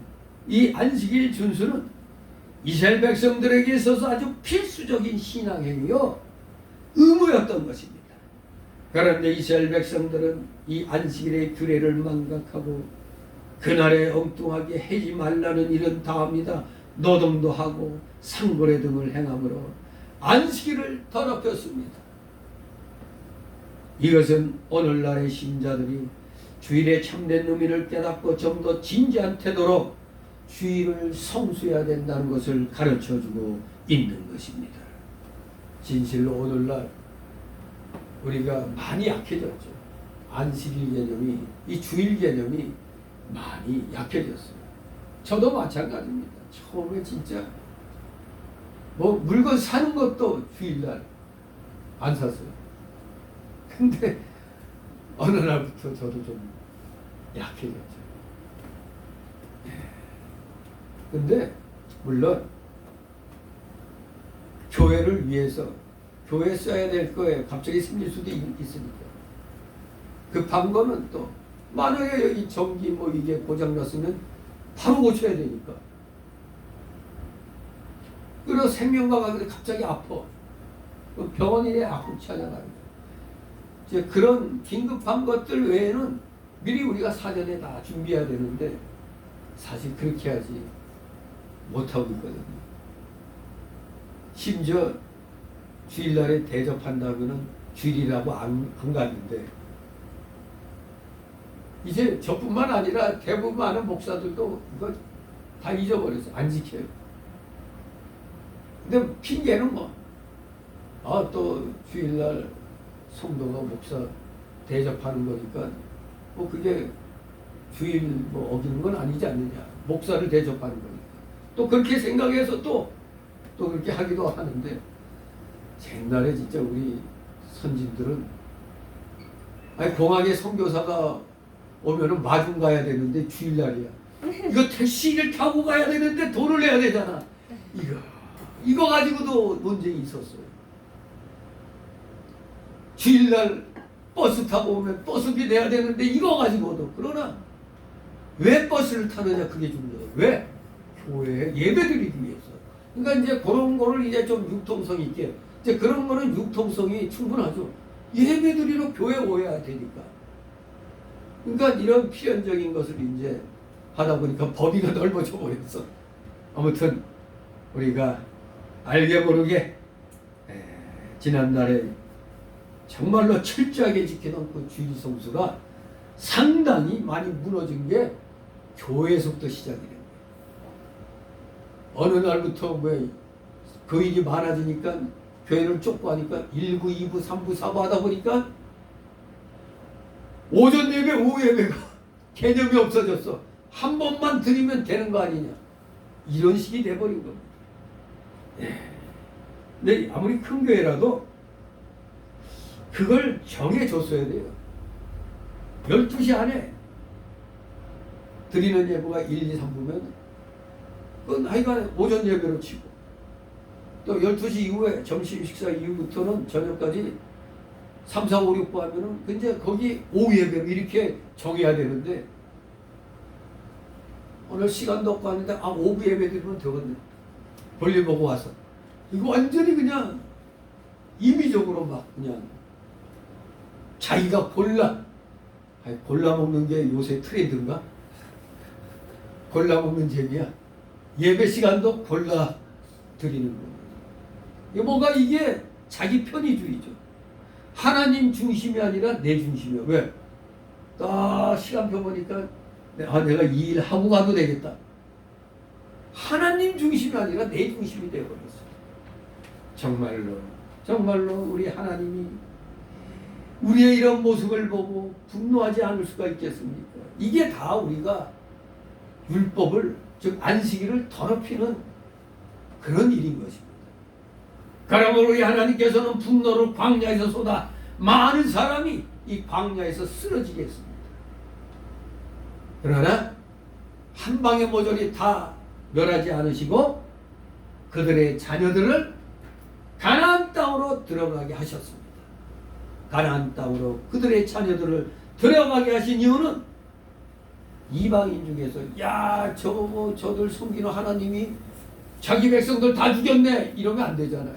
이 안식일 준수는 이스라엘 백성들에게 있어서 아주 필수적인 신앙행위요 의무였던 것입니다. 그런데 이스라엘 백성들은 이 안식일의 규례를 망각하고 그날에 엉뚱하게 하지 말라는 일은 다 합니다. 노동도 하고 상고례 등을 행함으로 안식일을 더럽혔습니다. 이것은 오늘날의 신자들이 주일의 참된 의미를 깨닫고 좀 더 진지한 태도로 주일을 성수해야 된다는 것을 가르쳐주고 있는 것입니다. 진실로 오늘날 우리가 많이 약해졌죠. 안식일 개념이, 이 주일 개념이 많이 약해졌어요. 저도 마찬가지입니다. 처음에 진짜 뭐 물건 사는 것도 주일날 안 샀어요. 근데 어느 날부터 저도 좀 약해졌죠. 근데 물론 교회를 위해서 교회 써야 될 거에 갑자기 생길 수도 있으니까 급한 거는 또 만약에 여기 전기 뭐 이게 고장났으면 바로 고쳐야 되니까 그리고 생명과 관계 갑자기 아파 병원에 아프고 찾아가요. 이제 그런 긴급한 것들 외에는 미리 우리가 사전에 다 준비해야 되는데 사실 그렇게 하지 못하고 있거든요. 심지어 주일날에 대접한다고는 주일이라고 안 갔는데 이제 저뿐만 아니라 대부분 많은 목사들도 이거 다 잊어버려서 안 지켜요. 근데 핑계는 뭐 또 주일날 성도가 목사 대접하는 거니까 뭐 그게 주일 뭐 어기는 건 아니지 않느냐. 목사를 대접하는 거니까. 또 그렇게 생각해서 또 그렇게 하기도 하는데 옛날에 진짜 우리 선진들은 아니 공항에 선교사가 오면은 마중 가야 되는데 주일날이야. 이거 택시를 타고 가야 되는데 돈을 내야 되잖아. 이거 가지고도 논쟁이 있었어요. 주일날 버스 타고 오면 버스비 내야 되는데 이거 가지고도. 그러나 왜 버스를 타느냐 그게 중요해요. 왜? 교회에 예배드리기 위해서. 그러니까 이제 그런 거를 이제 좀 융통성 있게 이제 그런 거는 융통성이 충분하죠. 예배드리러 교회 오야 되니까. 그러니까 이런 필연적인 것을 이제 하다 보니까 범위가 넓어져 버렸어. 아무튼 우리가 알게 모르게 지난날에 정말로 철저하게 지키던 그 주일 성수가 상당히 많이 무너진 게 교회에서부터 시작이 됩니다. 어느 날부터 왜 그 일이 많아지니까 교회를 쫓고 하니까 1부, 2부, 3부, 4부 하다 보니까 오전 예배, 오후 예배가 개념이 없어졌어. 한 번만 드리면 되는 거 아니냐. 이런 식이 돼버린 겁니다. 근데 아무리 큰 교회라도 그걸 정해줬어야 돼요. 12시 안에 드리는 예배가 1, 2, 3부면 그건 하여간 오전 예배로 치고 또 12시 이후에 점심 식사 이후부터는 저녁까지 3, 4, 5, 6부 하면은 이제 거기 오후 예배로 이렇게 정해야 되는데 오늘 시간도 없고 하는데 오후 예배 드리면 되거든요. 볼일 보고 와서 이거 완전히 그냥 임의적으로 막 그냥 자기가 골라 먹는 게 요새 트렌드인가? 골라 먹는 재미야. 예배 시간도 골라 드리는 겁니다. 이게 자기 편의주의죠. 하나님 중심이 아니라 내 중심이야. 왜? 딱 시간표 보니까 내가 이 일 하고 가도 되겠다. 하나님 중심이 아니라 내 중심이 되어버렸어요. 정말로 우리 하나님이 우리의 이런 모습을 보고 분노하지 않을 수가 있겠습니까? 이게 다 우리가 율법을, 즉 안식일을 더럽히는 그런 일인 것입니다. 그러므로 우리 하나님께서는 분노를 광야에서 쏟아 많은 사람이 이 광야에서 쓰러지게 했습니다. 그러나 한 방에 모조리 다 멸하지 않으시고 그들의 자녀들을 가나안 땅으로 들어가게 하셨습니다. 가나안 땅으로 그들의 자녀들을 들어가게 하신 이유는 이방인 중에서 저들 숨기는 하나님이 자기 백성들 다 죽였네 이러면 안 되잖아요.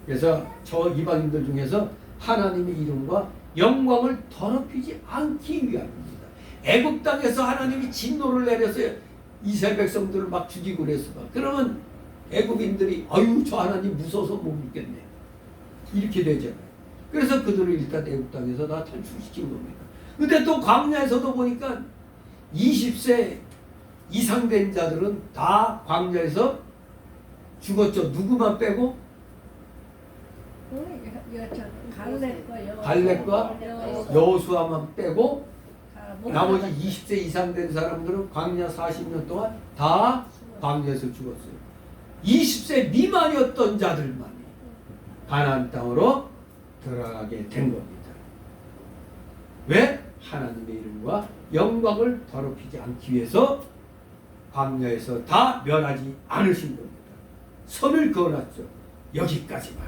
그래서 저 이방인들 중에서 하나님의 이름과 영광을 더럽히지 않기 위함입니다. 애굽 땅에서 하나님이 진노를 내려서 이스라엘 백성들을 막 죽이고 그랬어. 그러면 애굽인들이 저 하나님 무서워서 못 믿겠네 이렇게 되잖아요. 그래서 그들을 일단 애굽 땅에서 다 탈출시킨 겁니다. 근데 또 광야에서도 보니까 20세 이상 된 자들은 다 광야에서 죽었죠. 누구만 빼고? 갈렙과 여호수아만 빼고 나머지 20세 이상 된 사람들은 광야 40년 동안 다 광야에서 죽었어요. 20세 미만이었던 자들만이 가나안 땅으로 들어가게 된 겁니다. 왜? 하나님의 이름과 영광을 더럽히지 않기 위해서 광야에서 다 멸하지 않으신 겁니다. 선을 그어놨죠. 여기까지만.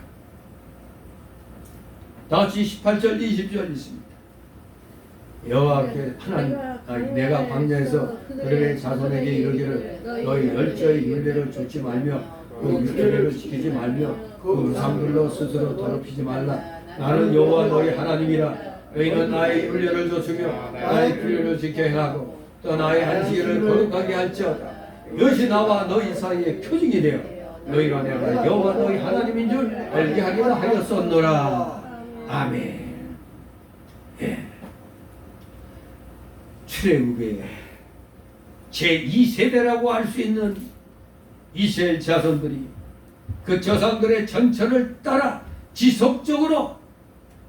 다같이 18절 20절 있습니다. 여호와께 내가 광야에서 그들의 자손에게 이르기를 너희 열조의 율례를 좇지 말며 그 율례를 지키지 말며 그 우상들로 스스로 더럽히지 말라. 나는 여호와 너희 하나님이라. 너희는 나의 율례를 좇으며 나의 규례를 지켜 행하고 또 나의 안식일을 거룩하게 할지어다. 이것이 나와 너희 사이의 표징이 되어 너희로 내가 여호와 너희 하나님인 줄 알게 하리라 하였었노라. 아멘. 출애굽의 제2세대라고 할 수 있는 이스라엘 자손들이 그 조상들의 전철을 따라 지속적으로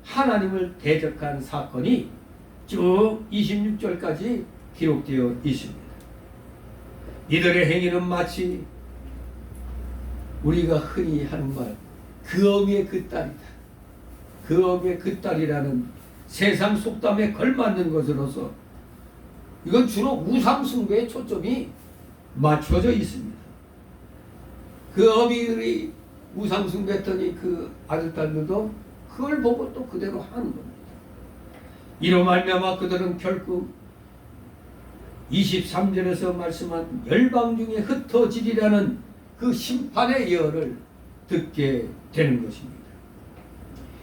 하나님을 대적한 사건이 쭉 26절까지 기록되어 있습니다. 이들의 행위는 마치 우리가 흔히 하는 말 그어미의 그 딸이다. 그어미의 그 딸이라는 세상 속담에 걸맞는 것으로서 이건 주로 우상 숭배에 초점이 맞춰져 있습니다. 그 어미들이 우상 숭배했더니 그 아들 딸들도 그걸 보고 또 그대로 하는 겁니다. 이로 말미암아 그들은 결국 23절에서 말씀한 열방 중에 흩어지리라는 그 심판의 예언을 듣게 되는 것입니다.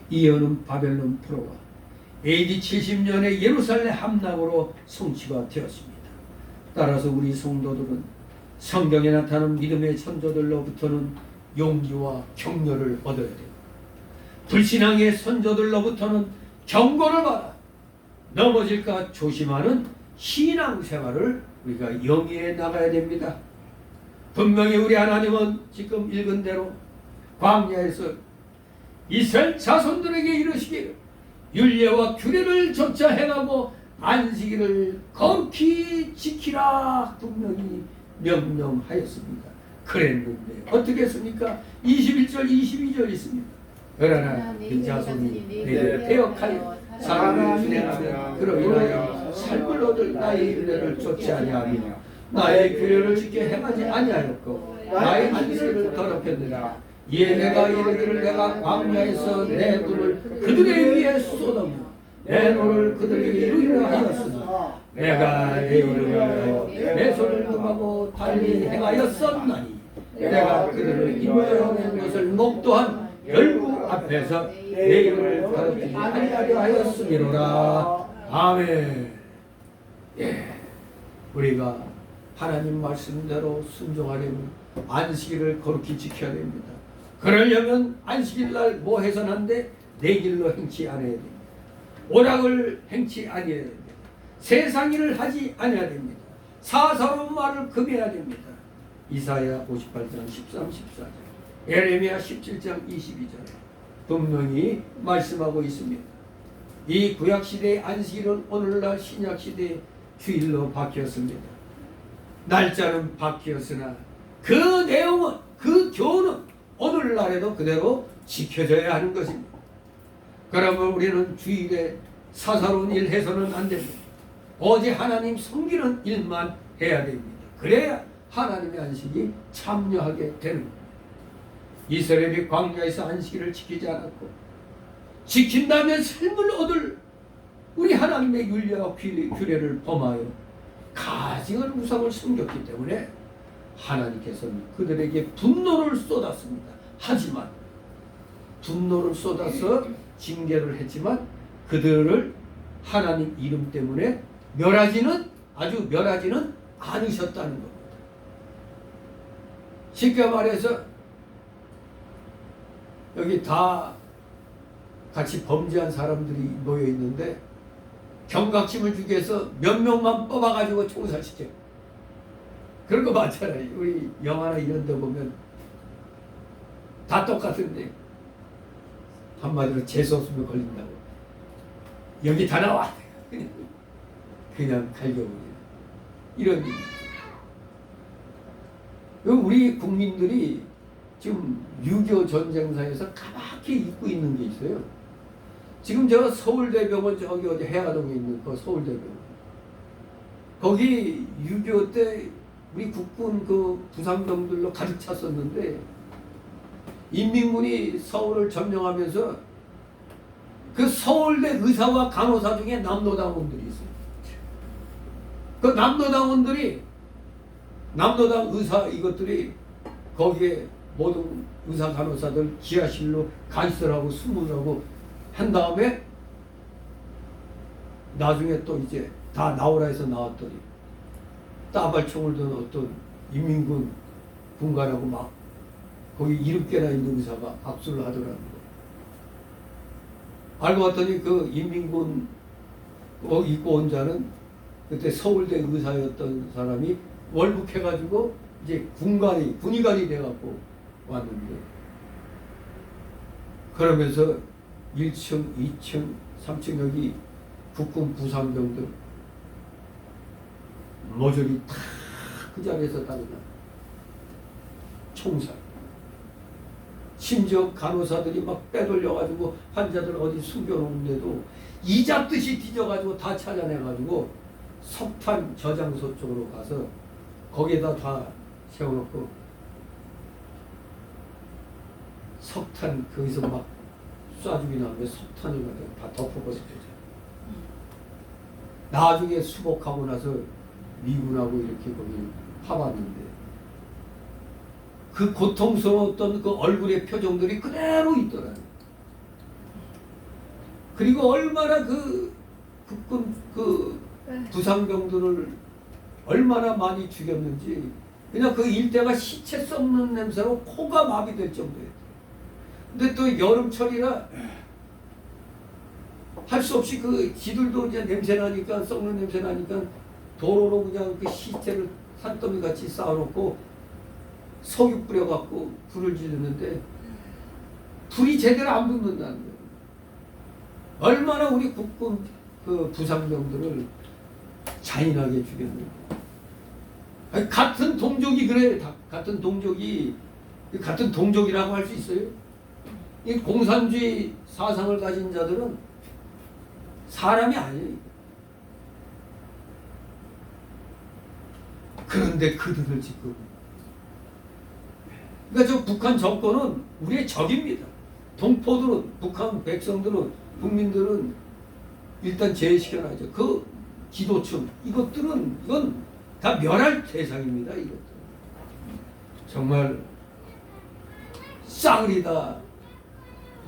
이 예언은 바벨론 포로와 AD 70년의 예루살렘 함락으로 성취가 되었습니다. 따라서 우리 성도들은 성경에 나타난 믿음의 선조들로부터는 용기와 격려를 얻어야 됩니다. 불신앙의 선조들로부터는 경고를 받아 넘어질까 조심하는 신앙생활을 우리가 영위해 나가야 됩니다. 분명히 우리 하나님은 지금 읽은 대로 광야에서 이스라엘 자손들에게 이르시기를 율례와 규례를 조차 행하고 안식일을 거룩히 지키라 분명히 명령하였습니다. 그랬는데 어떻게 했습니까? 21절 22절 있습니다. 그러나 그 자손이 내게 배역하여 삶을 진행하며 그로 인하여 삶을 얻을 나의 율례를 좇지 아니하며 나의 규례를 지켜 행하지 아니하였고 나의 안식일을 더럽혔느니라. 이에 내가 이르기를 내가 광야에서 내 눈을 그들에 위해 쏟아며 내 노를 그들에게 이루려 하였으나 내가 내 이름을 위하여 내 손을 금하고 달리 행하였었나니 내가 그들을 인도하여 낸 것을 목도한 열국 앞에서 내 이름을 더럽히지 아니하려 하였음이로라. 아멘. 예, 우리가 하나님 말씀대로 순종하려면 안식일을 거룩히 지켜야 됩니다. 그러려면 안식일날 뭐 해서는 안 돼? 내 길로 행치 않아야 됩니다. 오락을 행치 아니해야 됩니다. 세상 일을 하지 아니해야 됩니다. 사사로운 말을 금해야 됩니다. 이사야 58장 13, 14절, 예레미야 17장 22절에 분명히 말씀하고 있습니다. 이 구약시대의 안식일은 오늘날 신약시대의 주일로 바뀌었습니다. 날짜는 바뀌었으나 그 내용은, 그 교훈은 오늘날에도 그대로 지켜져야 하는 것입니다. 그러면 우리는 주일에 사사로운 일 해서는 안 됩니다. 오직 하나님 섬기는 일만 해야 됩니다. 그래야 하나님의 안식이 참여하게 되는 겁니다. 이스라엘이 광야에서 안식일을 지키지 않았고 지킨다면 삶을 얻을 우리 하나님의 율례와 규례를 범하여 가증한 우상을 숨겼기 때문에 하나님께서는 그들에게 분노를 쏟았습니다. 하지만 분노를 쏟아서 징계를 했지만 그들을 하나님 이름 때문에 멸하지는 않으셨다는 겁니다. 쉽게 말해서 여기 다 같이 범죄한 사람들이 모여 있는데 경각심을 주기 위해서 몇 명만 뽑아가지고 총살시켜요. 그런 거 많잖아요. 우리 영화나 이런 데 보면 다 똑같은데 한마디로 재수없으면 걸린다고. 여기 다 나와. 그냥 갈겨버려요. 이런 일이. 우리 국민들이 지금 6.25 전쟁사에서 까맣게 잊고 있는 게 있어요. 지금 저 서울대병원 저기 어디 해화동에 있는 그 서울대병원. 거기 6.25 때 우리 국군 그 부상병들로 가득 찼었는데 인민군이 서울을 점령하면서 그 서울대 의사와 간호사 중에 남로당원들이 있어요. 그 남로당 의사 이것들이 거기에 모든 의사 간호사들 지하실로 간수하고 수문하고 한 다음에 나중에 또 이제 다 나오라 해서 나왔더니 따발총을 든 어떤 인민군 군관하고 막 거기 7개나 있는 의사가 압수를 하더라는 거. 알고 봤더니 그 인민군 입고 온 자는 그때 서울대 의사였던 사람이 월북해가지고 이제 군의관이 돼갖고 왔는데 그러면서 1층, 2층, 3층 여기 국군 부상병들 모조리 다 그 자리에서 다니나 총살. 심지어 간호사들이 막 빼돌려가지고 환자들 어디 숨겨놓는데도 이잡듯이 뒤져가지고 다 찾아내가지고 석탄 저장소 쪽으로 가서 거기에다 다 세워놓고 석탄 거기서 막 쏴주기 나오면 석탄이 다 덮어버렸죠. 나중에 수복하고 나서 미군하고 이렇게 거기 파봤는데 그 고통스러웠던 그 얼굴의 표정들이 그대로 있더라고요. 그리고 얼마나 그 국군 그 부상병들을 얼마나 많이 죽였는지 그냥 그 일대가 시체 썩는 냄새로 코가 마비될 정도였어요. 근데 또 여름철이라 할 수 없이 그 지들도 이제 냄새 나니까, 썩는 냄새 나니까 도로로 그냥 그 시체를 산더미 같이 쌓아놓고 석유 뿌려갖고 불을 지르는데 불이 제대로 안 붙는다는 거예요. 얼마나 우리 국군 그 부상병들을 잔인하게 죽였는가. 아니, 같은 동족이 그래. 같은 동족이 같은 동족이라고 할 수 있어요? 이 공산주의 사상을 가진 자들은 사람이 아니에요. 그런데 그들을 지금, 그러니까 저 북한 정권은 우리의 적입니다. 동포들은, 북한 백성들은, 국민들은 일단 제외시켜놔야죠. 그 기도층, 이건 다 멸할 대상입니다. 이것들 정말 쌍을이 다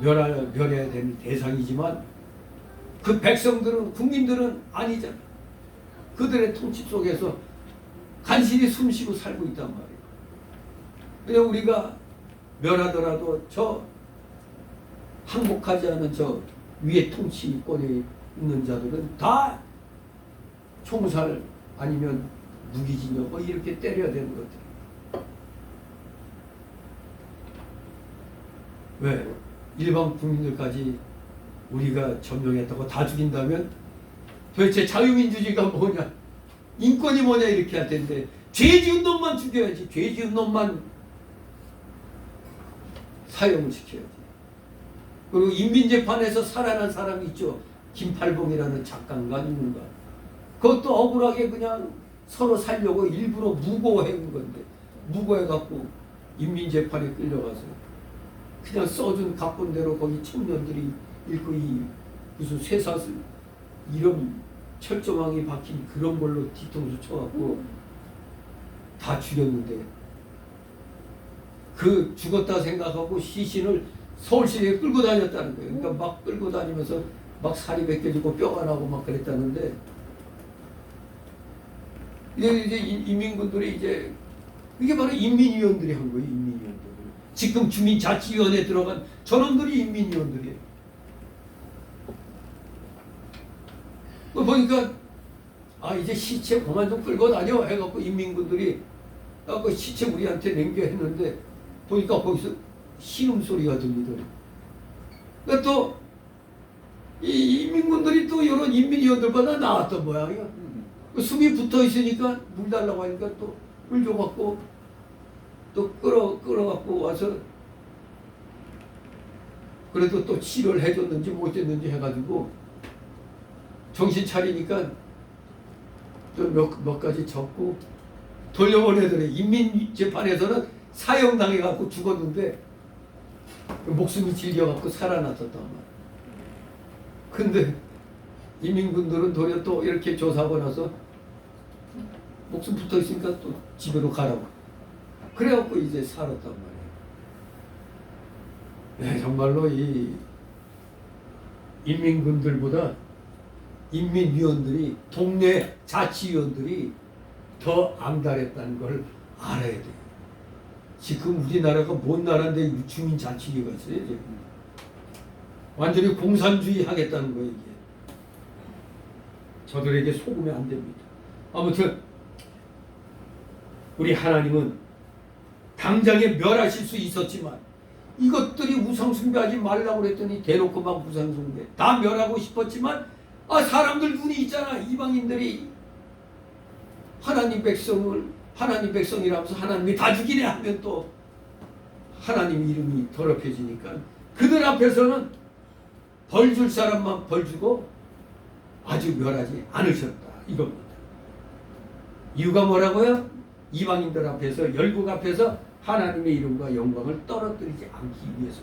멸해야 되는 대상이지만 그 백성들은, 국민들은 아니잖아. 그들의 통치 속에서 간신히 숨쉬고 살고 있단 말이에요. 그냥 우리가 멸하더라도 저 항복하지 않은 저 위에 통치권에 있는 자들은 다 총살 아니면 무기징역 뭐 이렇게 때려야 되는 것들. 왜? 일반 국민들까지 우리가 점령했다고 다 죽인다면 도대체 자유민주주의가 뭐냐, 인권이 뭐냐 이렇게 할 텐데 죄 지은 놈만 죽여야지. 죄 지은 놈만 사형을 시켜야지. 그리고 인민재판에서 살아난 사람이 있죠. 김팔봉이라는 작가인가 누군가. 그것도 억울하게 그냥 서로 살려고 일부러 무고한 건데, 무고해갖고 인민재판에 끌려가서 그냥 써준 각본대로 거기 청년들이 읽고 이 무슨 쇠사슬 이름 철조망이 박힌 그런 걸로 뒤통수 쳐갖고 다 죽였는데, 그 죽었다 생각하고 시신을 서울시내에 끌고 다녔다는 거예요. 그러니까 막 끌고 다니면서 막 살이 벗겨지고 뼈가 나고 막 그랬다는데, 이제 인민군들이 이제 이게 바로 인민위원들이 한 거예요. 인민위원들. 지금 주민자치위원회에 들어간 저놈들이 인민위원들이에요. 보니까 이제 시체 그만 좀 끌고 다녀 해갖고 인민군들이 그 시체 우리한테 남겨 했는데 보니까 거기서 신음소리가 들리더라고요. 그러니까 또 이 인민군들이 또 이런 인민위원들보다 나왔던 모양이야. 숨이 붙어 있으니까 물 달라고 하니까 또 물 줘갖고 또 끌어갖고 와서 그래도 또 치료를 해줬는지 못 했는지 해가지고 정신 차리니까 또 몇 가지 적고 돌려보내더래. 인민재판에서는 사형당해갖고 죽었는데 목숨이 질려갖고 살아났었단 말이야. 근데 인민군들은 도리어 또 이렇게 조사하고 나서 목숨 붙어 있으니까 또 집으로 가라고. 그래갖고 이제 살았단 말이에요. 네, 정말로 이 인민군들보다 인민위원들이, 동네 자치위원들이 더 앙달했다는 걸 알아야 돼요. 지금 우리나라가 뭔 나라인데 주민자치위가 있어요. 지금. 완전히 공산주의 하겠다는 거예요. 이게. 저들에게 속으면 안 됩니다. 아무튼 우리 하나님은 당장에 멸하실 수 있었지만 이것들이 우상숭배하지 말라고 그랬더니 대놓고 막 우상숭배 다 멸하고 싶었지만 사람들 눈이 있잖아. 이방인들이 하나님 백성이라면서 하나님이 다 죽이네 하면 또 하나님 이름이 더럽혀지니까 그들 앞에서는 벌 줄 사람만 벌 주고 아주 멸하지 않으셨다 이겁니다. 이유가 뭐라고요? 이방인들 앞에서, 열국 앞에서 하나님의 이름과 영광을 떨어뜨리지 않기 위해서.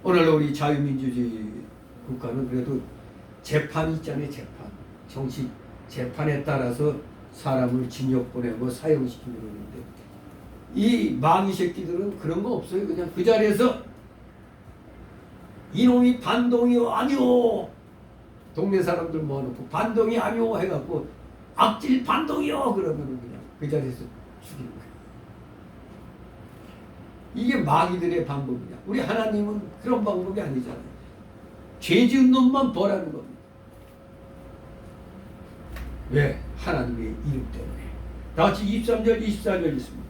오늘날 우리 자유민주주의 국가는 그래도 재판이 있잖아요. 정식 재판에 따라서 사람을 징역 보내고 사형시키고 그러는데 이 망이 새끼들은 그런 거 없어요. 그냥 그 자리에서 이놈이 반동이요 아니요, 동네 사람들 모아놓고 반동이 아니요 해갖고 악질 반동이요 그러면 그냥 그 자리에서 죽이는 거예요. 이게 마귀들의 방법이냐. 우리 하나님은 그런 방법이 아니잖아요. 죄 지은 놈만 벌하는 겁니다. 왜? 하나님의 이름 때문에. 다같이 23절 24절 있습니다.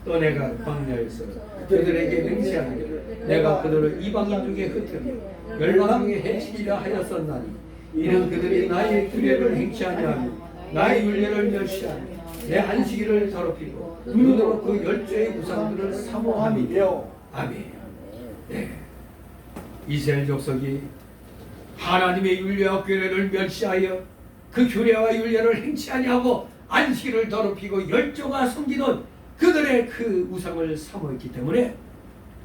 또 내가 광야에서 그들에게 맹세하기를 내가 그들을 이방인 중에 흩으며 열방 중에 해치리라 하였었나니 이는 그들이 나의 규례를 행치 아니하며 나의 율례를 멸시하며 내 안식일을 더럽히고 눈으로 그 열조의 우상들을 사모함이며. 아멘. 네. 이스라엘 족속이 하나님의 율례와 규례를 멸시하여 그 규례와 율례를 행치 아니하고 안식일을 더럽히고 열조가 섬기던 그들의 그 우상을 사모했기 때문에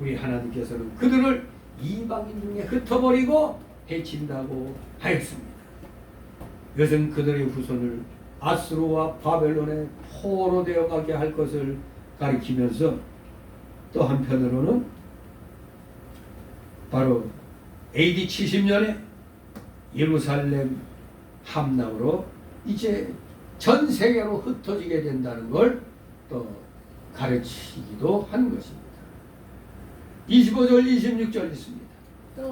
우리 하나님께서는 그들을 이방인 중에 흩어버리고 해친다고 하였습니다. 이것은 그들의 후손을 아수르와 바벨론에 포로되어 가게 할 것을 가리키면서 또 한편으로는 바로 AD 70년에 예루살렘 함락으로 이제 전 세계로 흩어지게 된다는 걸 또 가르치기도 하는 것입니다. 25절 26절 있습니다.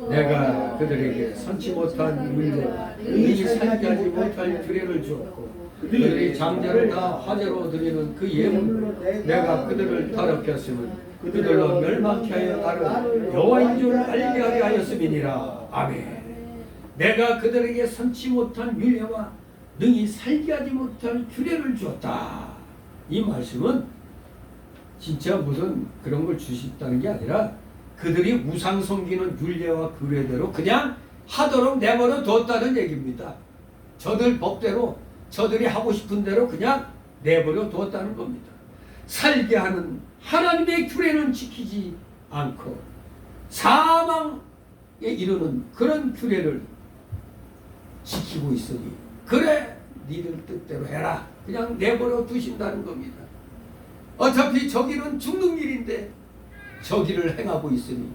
내가 그들에게 선치 못한 율례와 능히 살게 하지 못할 규례를 주었고 그들이 장자를 다 화제로 드리는 그 예물로 내가 그들을 더럽혔으면 그들로 멸망케 하여 나를 여호와인 줄 알게 하려 하였음이니라. 아멘. 내가 그들에게 선치 못한 율례와 능히 살게 하지 못할 규례를 주었다. 이 말씀은 진짜 무슨 그런 걸 주셨다는 게 아니라 그들이 우상 섬기는 율례와 규례대로 그냥 하도록 내버려 뒀다는 얘기입니다. 저들 법대로 저들이 하고 싶은 대로 그냥 내버려 뒀다는 겁니다. 살게 하는 하나님의 규례는 지키지 않고 사망에 이르는 그런 규례를 지키고 있으니 그래 니들 뜻대로 해라 그냥 내버려 두신다는 겁니다. 어차피 저기는 죽는 길인데 저기를 행하고 있으니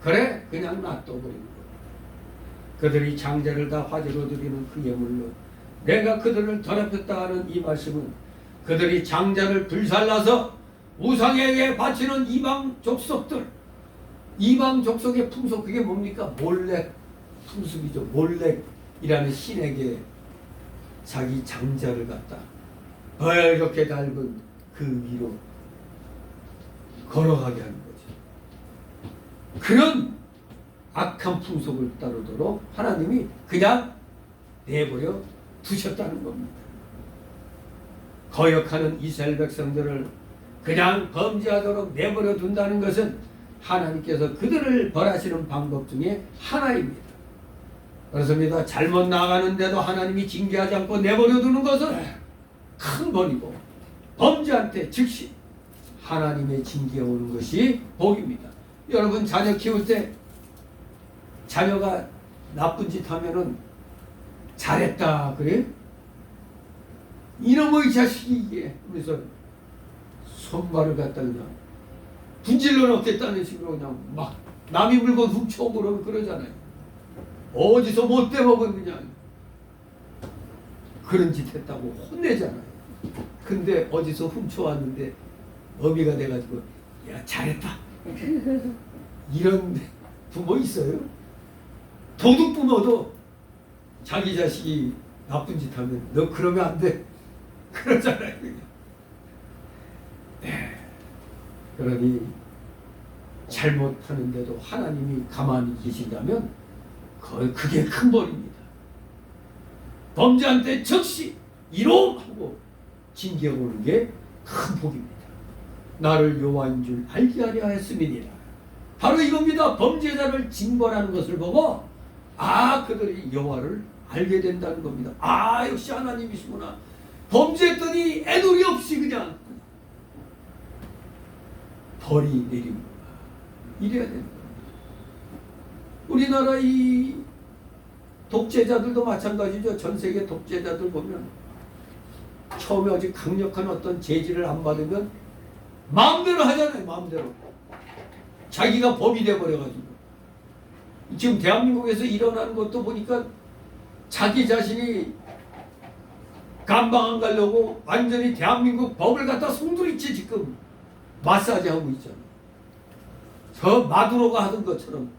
그래 그냥 놔둬버리는 거예요. 그들이 장자를 다 화제로 드리는 그 예물로 내가 그들을 더럽혔다 하는 이 말씀은 그들이 장자를 불살라서 우상에게 바치는 이방 족속들, 이방 족속의 풍속, 그게 뭡니까? 몰렉 풍습이죠. 몰렉이라는 신에게 자기 장자를 갖다 이렇게 닳은 그 위로 걸어가게 하는 거죠. 그런 악한 풍속을 따르도록 하나님이 그냥 내버려 두셨다는 겁니다. 거역하는 이스라엘 백성들을 그냥 범죄하도록 내버려 둔다는 것은 하나님께서 그들을 벌하시는 방법 중에 하나입니다. 그렇습니다. 잘못 나가는데도 하나님이 징계하지 않고 내버려 두는 것은 큰 벌이고 범죄한테 즉시 하나님의 징계가 오는 것이 복입니다. 여러분 자녀 키울 때 자녀가 나쁜 짓 하면은 잘했다 그래? 이놈의 자식이 이게 그래서 손발을 갖다 그냥 분질러 놓겠다는 식으로 그냥 막 남이 물건 훔쳐오고 그러잖아요. 어디서 못돼 먹은 그냥 그런 짓 했다고 혼내잖아요. 근데 어디서 훔쳐왔는데 어미가 돼가지고 야 잘했다 이런 부모 있어요? 도둑 부모도 자기 자식이 나쁜 짓 하면 너 그러면 안 돼 그러잖아요. 네. 그러니 잘못하는데도 하나님이 가만히 계신다면 그게 큰 벌입니다. 범죄한테 즉시 이놈하고 징계가 오는 게 큰 복입니다. 나를 여호와인 줄 알게 하려 했음이니라. 바로 이겁니다. 범죄자를 징벌하는 것을 보고 그들이 여호와를 알게 된다는 겁니다. 역시 하나님이시구나. 범죄했더니 애누리 없이 그냥 벌이 내립니다. 이래야 됩니다. 우리나라 이 독재자들도 마찬가지죠. 전 세계 독재자들 보면 처음에 아주 강력한 어떤 제지를 안 받으면 마음대로 하잖아요. 마음대로. 자기가 법이 돼버려가지고. 지금 대한민국에서 일어나는 것도 보니까 자기 자신이 감방 안 가려고 완전히 대한민국 법을 갖다 송두리째 지금 마사지하고 있잖아요. 저 마두로가 하던 것처럼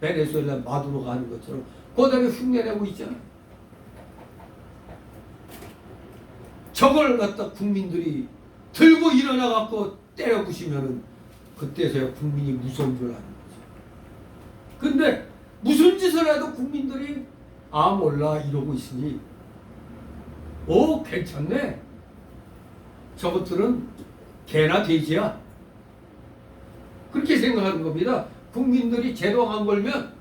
베네수엘라 마두로가 하는 것처럼 그다음에 흉내내고 있잖아. 저걸 갖다 국민들이 들고 일어나 갖고 때려 부시면은 그때서야 국민이 무서운 줄 아는 거죠. 근데 무슨 짓을 해도 국민들이 아 몰라 이러고 있으니 오 괜찮네. 저것들은 개나 돼지야. 그렇게 생각하는 겁니다. 국민들이 제동안 걸면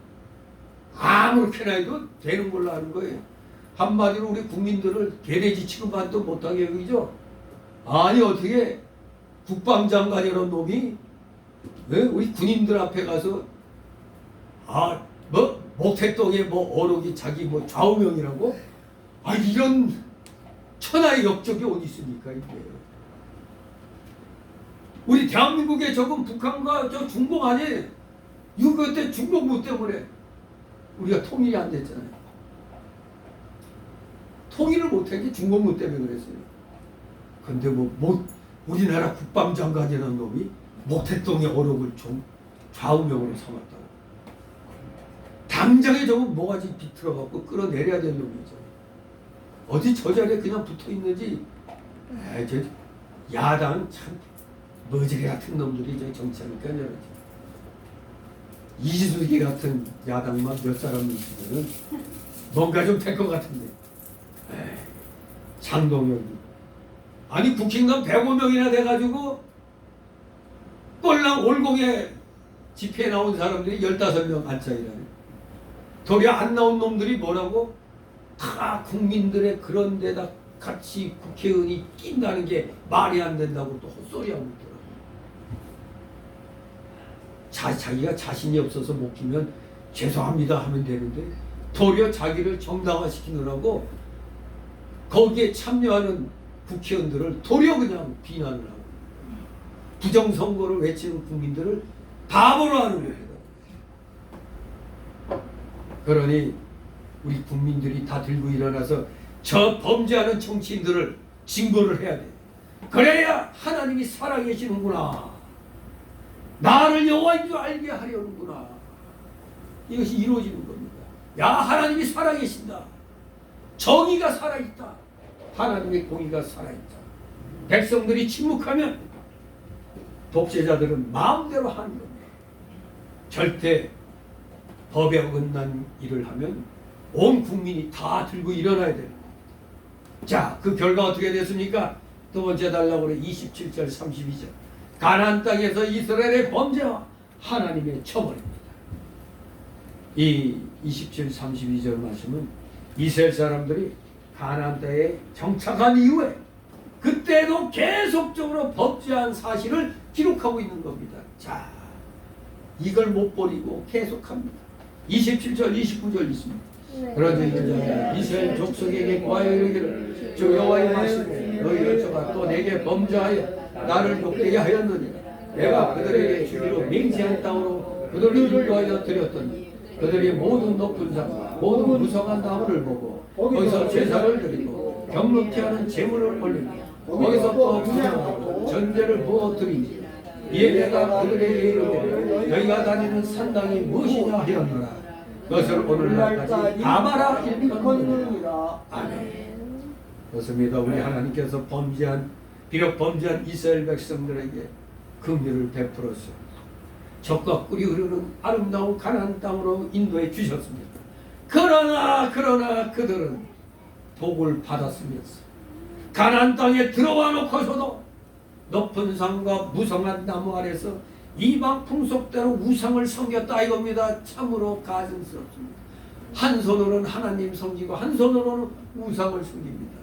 아무렇게나 해도 되는 걸로 하는 거예요. 한마디로 우리 국민들을 개돼지 취급만도 못하게 여기죠. 아니 어떻게 국방장관이라는 놈이 우리 군인들 앞에 가서 뭐 목태동에 뭐 어록이 자기 뭐 좌우명이라고 이런 천하의 역적이 어디 있습니까 이게. 우리 대한민국에 적은 북한과 저 중공 아니에요. 이거 그때 중공무 때문에 우리가 통일이 안 됐잖아요. 통일을 못한 게 중공무 때문에 그랬어요. 근데 우리나라 국방장관이라는 놈이 목태동의 어록을 좀 좌우명으로 삼았다고. 당장에 저건 뭐가지 비틀어갖고 끌어내려야 될 놈이죠. 어디 저 자리에 그냥 붙어있는지 저 야당 참 머지개 같은 놈들이 저 정치하니까 저러지. 이지수기 같은 야당만 몇 사람 있으면은 뭔가 좀 될 것 같은데. 장동혁이 아니 국힘당 105명이나 돼가지고 꼴랑 올공에 집회에 나온 사람들이 15명 안짝이라네. 도리어 안 나온 놈들이 뭐라고? 다 국민들의 그런 데다 같이 국회의원이 낀다는 게 말이 안 된다고 또 헛소리하고 있더라고요. 자기가 자신이 없어서 못 끼면 죄송합니다 하면 되는데 도리어 자기를 정당화시키느라고 거기에 참여하는 국회의원들을 도리어 그냥 비난을 하고 부정선거를 외치는 국민들을 바보로 하는 거예요. 그러니 우리 국민들이 다 들고 일어나서 저 범죄하는 정치인들을 징벌을 해야 돼. 그래야 하나님이 살아계시는구나. 나를 여호와인 줄 알게 하려는구나. 이것이 이루어지는 겁니다. 야 하나님이 살아계신다. 정의가 살아있다. 하나님의 공의가 살아있다. 백성들이 침묵하면 독재자들은 마음대로 하는 겁니다. 절대 법에 어긋난 일을 하면 온 국민이 다 들고 일어나야 됩니다. 자, 그 결과 어떻게 됐습니까? 두 번째 달라고 그래 27절 32절 가나안 땅에서 이스라엘의 범죄와 하나님의 처벌입니다. 이 27, 32절 말씀은 이스라엘 사람들이 가나안 땅에 정착한 이후에 그때도 계속적으로 범죄한 사실을 기록하고 있는 겁니다. 자, 이걸 못 버리고 계속합니다. 27절, 29절 있습니다. 그러자 이스라엘 족속에게 고하여 이르기를 주 여호와의 말씀에 너희를 저가 또 내게 범죄하여 나를 욕되게 하였느니라. 내가 그들에게 주기로 맹세한 땅으로 그들을 인도하여 드렸더니 그들이 모든 높은 산 모든 무성한 나무를 보고 거기서 제사를 드리고 경록케 하는 제물을 올리고 거기서 또 구경하고 전제를 부어 드리니 이에 내가 그들에게 이르기를 너희가 다니는 산당이 무엇이냐 하였노라. 그것을 오늘날까지 아마라 일컫느니라. 아멘. 그렇습니다. 우리 하나님께서 비록 범죄한 이스라엘 백성들에게 긍휼을 베풀어서 적과 꿀이 흐르는 아름다운 가나안 땅으로 인도해 주셨습니다. 그러나 그들은 복을 받았으면서 가나안 땅에 들어와 놓고서도 높은 산과 무성한 나무 아래서 이방 풍속대로 우상을 섬겼다 이겁니다. 참으로 가증스럽습니다. 한 손으로는 하나님 섬기고 한 손으로는 우상을 섬깁니다.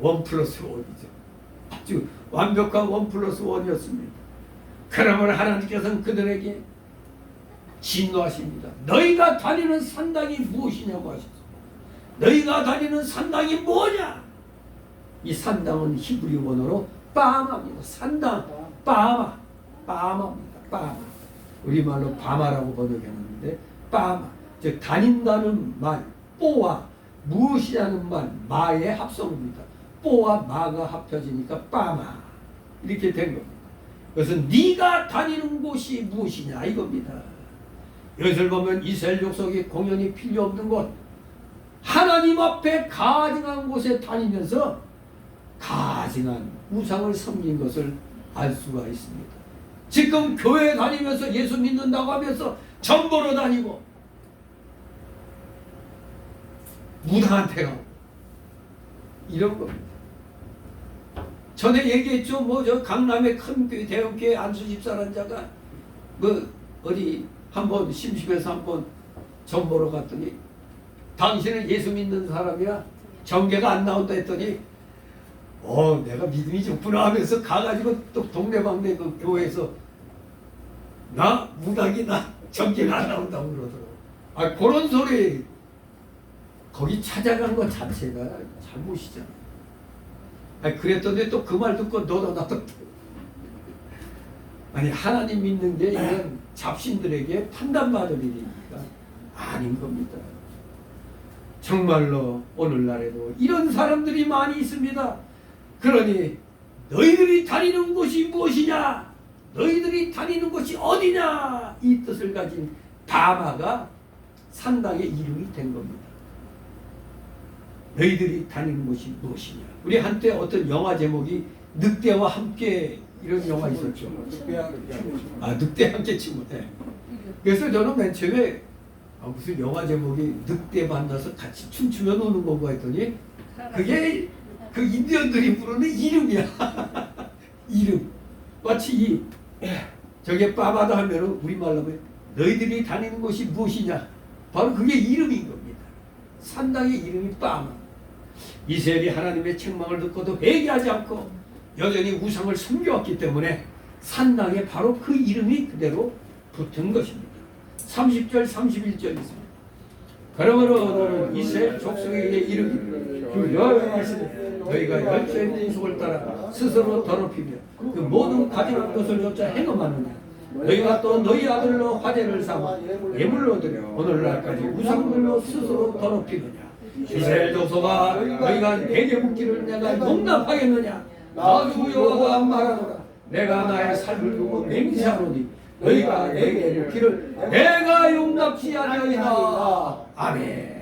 1+1이죠. 아주 완벽한 1+1이었습니다. 그러면 하나님께서는 그들에게 진노하십니다. 너희가 다니는 산당이 무엇이냐고 하셨어. 너희가 다니는 산당이 뭐냐? 이 산당은 히브리 원어로 빠마입니다. 산당, 빠마입니다. 빠마. 우리말로 바마라고 번역했는데 빠마. 즉 다닌다는 말, 뽀와 무엇이라는 말, 마의 합성입니다. 뽀와 마가 합쳐지니까 빠마. 이렇게 된 겁니다. 그래서 네가 다니는 곳이 무엇이냐 이겁니다. 이것을 보면 이스라엘 족속이 공연이 필요 없는 곳, 하나님 앞에 가증한 곳에 다니면서 가증한 우상을 섬긴 것을 알 수가 있습니다. 지금 교회 다니면서 예수 믿는다고 하면서 전 보러 다니고 무당한테 가고 이런 겁니다. 전에 얘기했죠. 뭐 저 강남의 큰 교회, 대형교회 안수 집사라는 자가 뭐 어디 한번 심심해서 한번 전 보러 갔더니 당신은 예수 믿는 사람이야? 정계가 안 나온다 했더니 내가 믿음이 좋구나 하면서 가가지고 또 동네방네 그 교회에서 나 무당이 나 정계가 안 나온다고 그러더라고. 그런 소리 거기 찾아간 것 자체가 잘못이잖아. 그랬더니 또 그 말 듣고 너도 나도 하나님 믿는 게 이런 잡신들에게 판단받을 일이니까 아닌 겁니다. 정말로 오늘날에도 이런 사람들이 많이 있습니다. 그러니 너희들이 다니는 곳이 무엇이냐? 너희들이 다니는 곳이 어디냐? 이 뜻을 가진 바마가 산당의 이름이 된 겁니다. 너희들이 다니는 곳이 무엇이냐? 우리 한때 어떤 영화 제목이 늑대와 함께 이런 영화 있었죠. 늑대 함께 춤을. 네. 그래서 저는 맨 처음에 무슨 영화 제목이 늑대 만나서 같이 춤추며 노는 건가 했더니 그게 그 인디언들이 부르는 이름이야. 이름. 마치 저게 빠바다 하면은 우리말로 하면 너희들이 다니는 곳이 무엇이냐? 바로 그게 이름인 겁니다. 산당의 이름이 빠마. 이스라엘이 하나님의 책망을 듣고도 회개하지 않고 여전히 우상을 섬겨왔기 때문에 산당에 바로 그 이름이 그대로 붙은 것입니다. 30절 31절 있습니다. 그러므로 이스라엘 족속에게 이르기를 그 여호와의 말씀에 너희가 열조의 풍속을 따라 스스로 더럽히며 그 모든 가증한 것을 조차 행함하느냐. 너희가 또 너희 아들로 화제를 삼아 예물로 드려 오늘날까지 우상들로 스스로 더럽히느냐. 이스라엘 족속아 너희가 내게 묻기를 내가 용납하겠느냐. 나도 여호와가 말하노라. 내가 나의 삶을 두고 맹세하노니 너희가 내게 묻기를 내가 용납지 아니하리라. 아멘.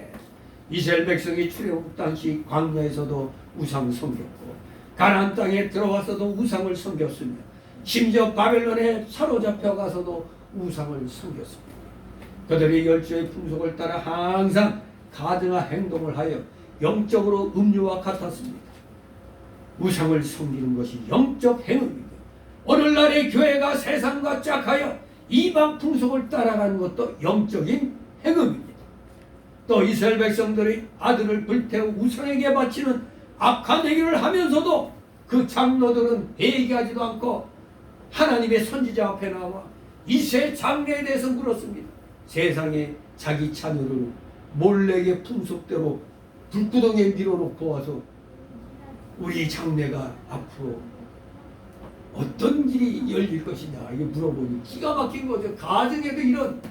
이스라엘 백성이 출애굽 당시 광야에서도 우상 섬겼고 가나안 땅에 들어와서도 우상을 섬겼으며 심지어 바벨론에 사로잡혀 가서도 우상을 섬겼습니다. 그들이 열조의 풍속을 따라 항상 가증한 행동을 하여 영적으로 음료와 같았습니다. 우상을 섬기는 것이 영적 행위입니다. 오늘날의 교회가 세상과 짝하여 이방 풍속을 따라가는 것도 영적인 행위입니다. 또 이스라엘 백성들이 아들을 불태워 우상에게 바치는 악한 행위를 하면서도 그 장로들은 회개하지도 않고 하나님의 선지자 앞에 나와 이스라엘 장례에 대해서 물었습니다. 세상에 자기 자녀를 몰래게 풍속대로 불구덩이에 밀어놓고 와서 우리 장례가 앞으로 어떤 길이 열릴 것이냐 이게 물어보니 기가 막힌 거죠. 가정에도 이런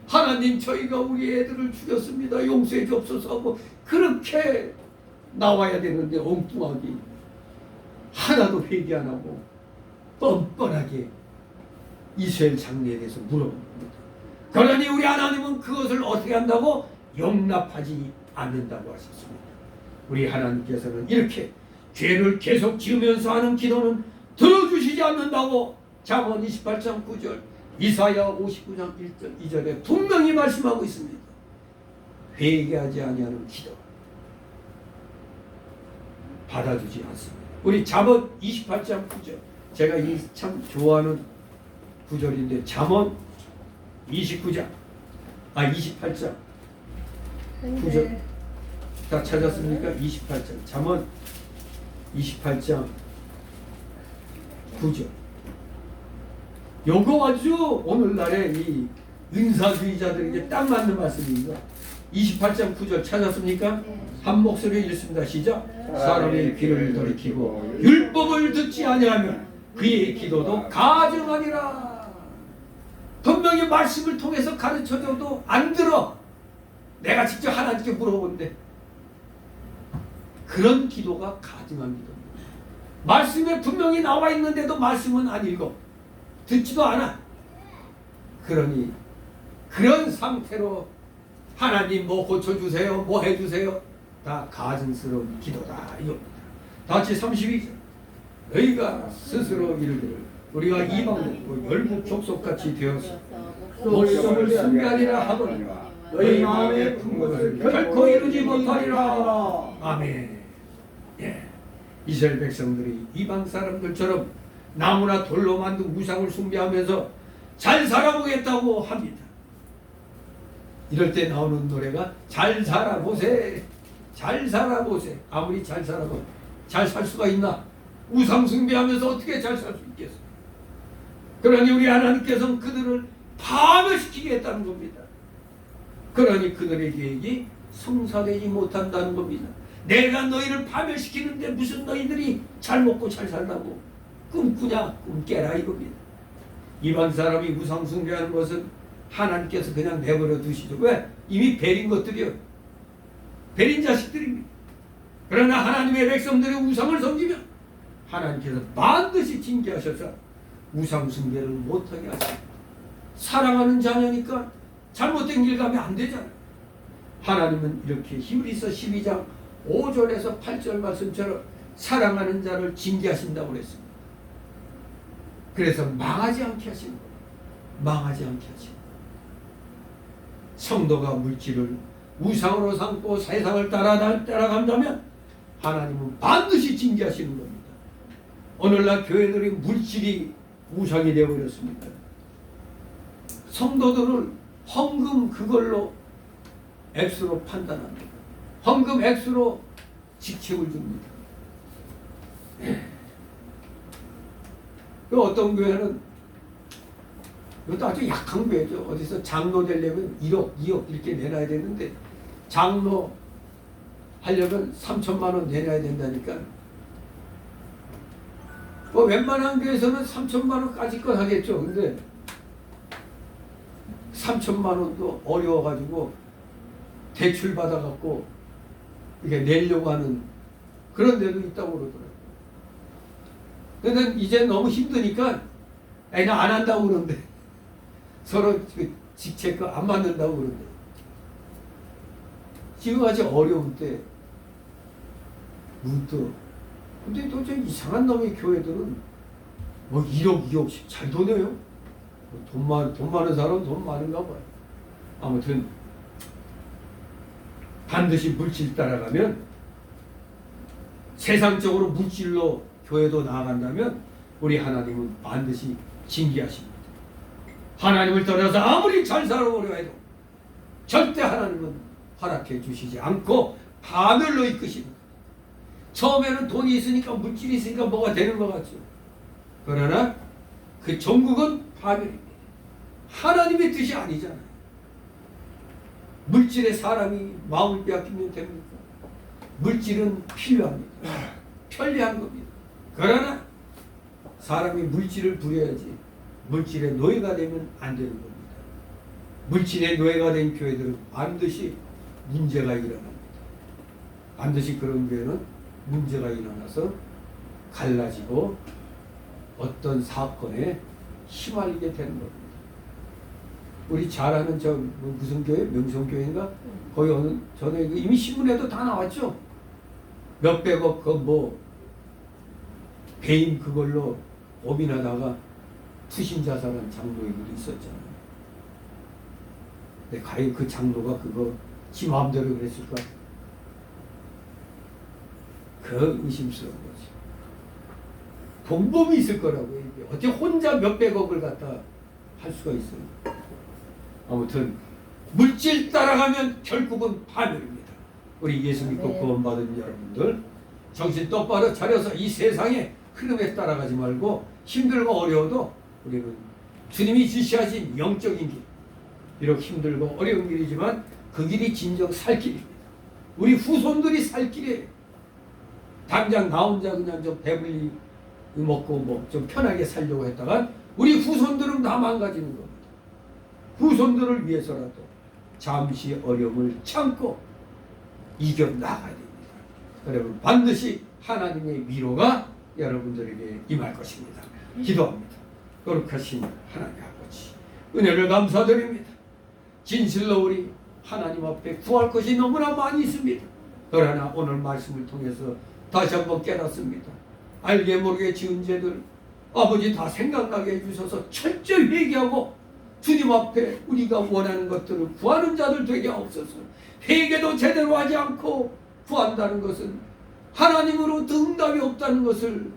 하나님 저희가 우리 애들을 죽였습니다. 용서해 주옵소서 하고 그렇게 나와야 되는데 엉뚱하게 하나도 회개 안 하고 뻔뻔하게 이스라엘 장례에 대해서 물어봅니다. 그러니 우리 하나님은 그것을 어떻게 한다고? 용납하지 않는다고 하셨습니다. 우리 하나님께서는 이렇게 죄를 계속 지으면서 하는 기도는 들어주시지 않는다고 잠언 28장 9절 이사야 59장 1절 2절에 분명히 말씀하고 있습니다. 회개하지 아니하는 기도 받아주지 않습니다. 우리 잠언 28장 9절 제가 이 참 좋아하는 구절인데 잠언 28장 9절 다 찾았습니까? 28장 잠언 28장 9절 요거 아주 오늘날의 이 은사주의자들에게 딱 맞는 말씀입니다. 28장 9절 찾았습니까? 한 목소리에 읽습니다. 시작. 사람의 귀를 돌이키고 율법을 듣지 아니하면 그의 기도도 가증하니라. 분명히 말씀을 통해서 가르쳐줘도 안 들어. 내가 직접 하나님께 물어보는데 그런 기도가 가증한 기도입니다. 말씀에 분명히 나와 있는데도 말씀은 안 읽어. 듣지도 않아. 그러니 그런 상태로 하나님 뭐 고쳐주세요, 뭐 해주세요, 다 가증스러운 기도다 이겁니다. 다시 32절 너희가 스스로 이르기를 우리가 이방인고 열국 족속같이 되어서 목숨을 숭배하리라 하거니와 너희 마음에 품 것을 결코 이루지 못하리라. 아멘. 예. 이스라엘 백성들이 이방 사람들처럼 나무나 돌로 만든 우상을 숭배하면서 잘 살아보겠다고 합니다. 이럴 때 나오는 노래가 잘 살아보세, 잘 살아보세. 아무리 잘 살아도 잘 살 수가 있나? 우상 숭배하면서 어떻게 잘 살 수 있겠어? 그러니 우리 하나님께서는 그들을 파멸시키겠다는 겁니다. 그러니 그들의 계획이 성사되지 못한다는 겁니다. 내가 너희를 파멸시키는데 무슨 너희들이 잘 먹고 잘 살라고 꿈꾸냐? 꿈 깨라 이겁니다. 이방 사람이 우상 숭배하는 것은 하나님께서 그냥 내버려 두시죠. 왜? 이미 베린 것들이요. 베린 자식들입니다. 그러나 하나님의 백성들이 우상을 섬기면 하나님께서 반드시 징계하셔서 우상 숭배를 못하게 하십니다. 사랑하는 자녀니까 잘못된 길 가면 안 되잖아요. 하나님은 이렇게 히브리서 12장 5절에서 8절 말씀처럼 사랑하는 자를 징계하신다고 그랬습니다. 그래서 망하지 않게 하시는 거예요. 망하지 않게 하시는 거예요. 성도가 물질을 우상으로 삼고 세상을 따라간다면 하나님은 반드시 징계하시는 겁니다. 오늘날 교회들이 물질이 우상이 되어버렸습니다. 성도들을 헌금 그걸로 액수로 판단합니다. 헌금 액수로 직책을 줍니다. 그 어떤 교회는 이것도 아주 약한 교회죠. 어디서 장로 되려면 1억, 2억 이렇게 내놔야 되는데 장로 하려면 3천만 원 내놔야 된다니까. 뭐 웬만한 교회에서는 3천만 원까지껏 하겠죠. 근데 3천만 원도 어려워가지고 대출 받아갖고 이게 내려고 하는 그런 데도 있다고 그러더라고요. 근데 이제 너무 힘드니까 나 안 한다고 그러는데 서로 그 직책 안 맞는다고 그러는데 지금 아직 어려울 때 문득 근데 또 저 이상한 놈의 교회들은 뭐 1억, 2억씩 잘 도네요. 돈 많은 사람은 돈 많은가 봐요. 아무튼 반드시 물질 따라가면 세상적으로 물질로 교회도 나아간다면 우리 하나님은 반드시 징계하십니다. 하나님을 떠나서 아무리 잘 살아보려 해도 절대 하나님은 허락해 주시지 않고 파멸로 이끄십니다. 처음에는 돈이 있으니까 물질이 있으니까 뭐가 되는 것 같죠. 그러나 그 종국은 파멸입니다. 하나님의 뜻이 아니잖아요. 물질에 사람이 마음을 빼앗기면 됩니까? 물질은 필요합니다. 편리한 겁니다. 그러나 사람이 물질을 부려야지 물질의 노예가 되면 안 되는 겁니다. 물질의 노예가 된 교회들은 반드시 문제가 일어납니다. 반드시 그런 교회는 문제가 일어나서 갈라지고 어떤 사건에 휘말리게 되는 겁니다. 우리 잘 아는 저 무슨 교회? 명성교회인가? 거기 어느 전에 이미 신문에도 다 나왔죠. 몇백억 그 뭐 배임 그걸로 고민하다가 투신 자살한 장로들이 있었잖아요. 근데 과연 그 장로가 그거 지 마음대로 그랬을까? 그 의심스러운 거지. 공범이 있을 거라고요. 어떻게 혼자 몇백억을 갖다 할 수가 있어요. 아무튼 물질 따라가면 결국은 파멸입니다. 우리 예수 믿고 구원받은 여러분들 정신 똑바로 차려서 이 세상의 흐름에 따라가지 말고 힘들고 어려워도 우리는 주님이 지시하신 영적인 길, 비록 힘들고 어려운 길이지만 그 길이 진정 살 길입니다. 우리 후손들이 살 길이에요. 당장 나 혼자 그냥 좀 배불리 먹고 뭐 좀 편하게 살려고 했다가 우리 후손들은 다 망가지는 겁니다. 후손들을 위해서라도 잠시 어려움을 참고 이겨나가야 됩니다. 여러분 반드시 하나님의 위로가 여러분들에게 임할 것입니다. 기도합니다. 거룩하신 하나님 아버지 은혜를 감사드립니다. 진실로 우리 하나님 앞에 구할 것이 너무나 많이 있습니다. 그러나 오늘 말씀을 통해서 다시 한번 깨닫습니다. 알게 모르게 지은 죄들 아버지 다 생각나게 해주셔서 철저히 회개하고 주님 앞에 우리가 원하는 것들을 구하는 자들 되게 없어서 회개도 제대로 하지 않고 구한다는 것은 하나님으로부터 응답이 없다는 것을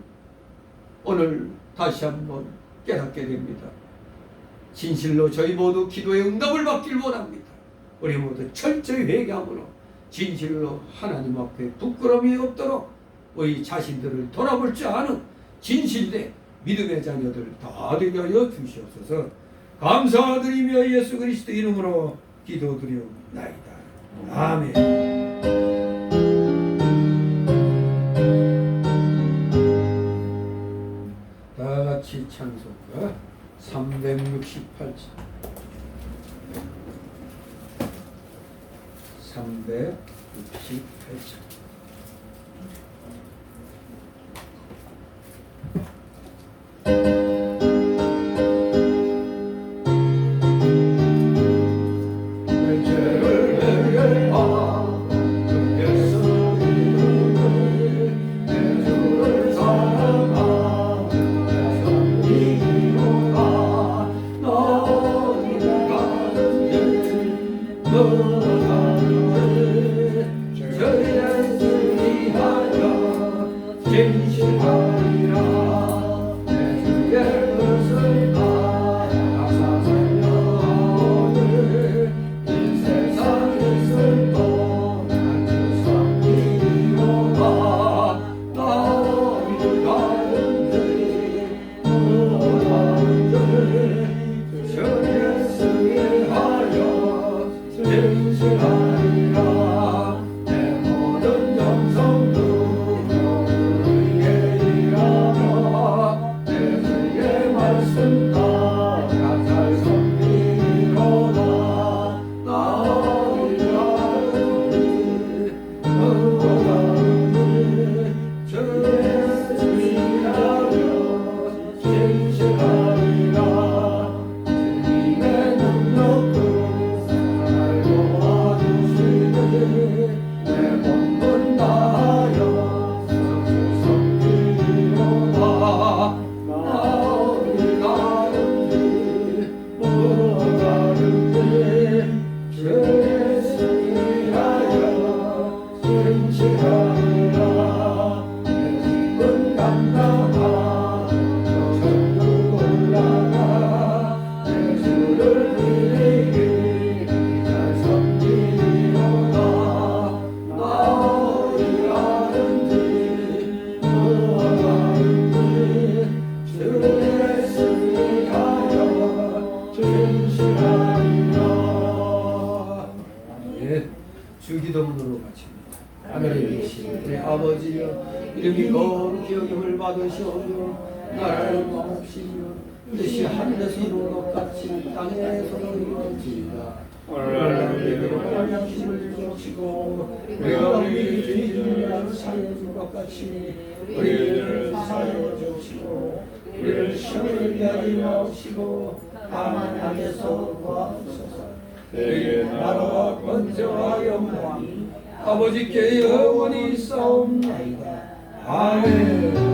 오늘 다시 한번 깨닫게 됩니다. 진실로 저희 모두 기도의 응답을 받길 원합니다. 우리 모두 철저히 회개함으로 진실로 하나님 앞에 부끄러움이 없도록 우리 자신들을 돌아볼 줄 아는 진실된 믿음의 자녀들 다 되게 하여 주시옵소서. 감사드리며 예수 그리스도 이름으로 기도드리옵나이다. 아멘. 다 같이 찬송가 368장 368장 주기도문으로 마칩니다. 하늘에 계신 우리 아버지여 이름이 거룩히 여김을 받으시오며 나라를 마옵시며 뜻이 하늘에서 이룬 것 같이 땅에서도 이루어지이다. 오늘날 우리에게 양식을 주시고 우리가 우리 죄인들을 사하여 준 것 같이 우리를 사하여 주시고 우리를 시험에 들게 하지 마옵시고 다만 악에서 구하옵소서. 내게 나라와 권세와 영광이 아버지께 영원히 있사옵나이다. 아멘.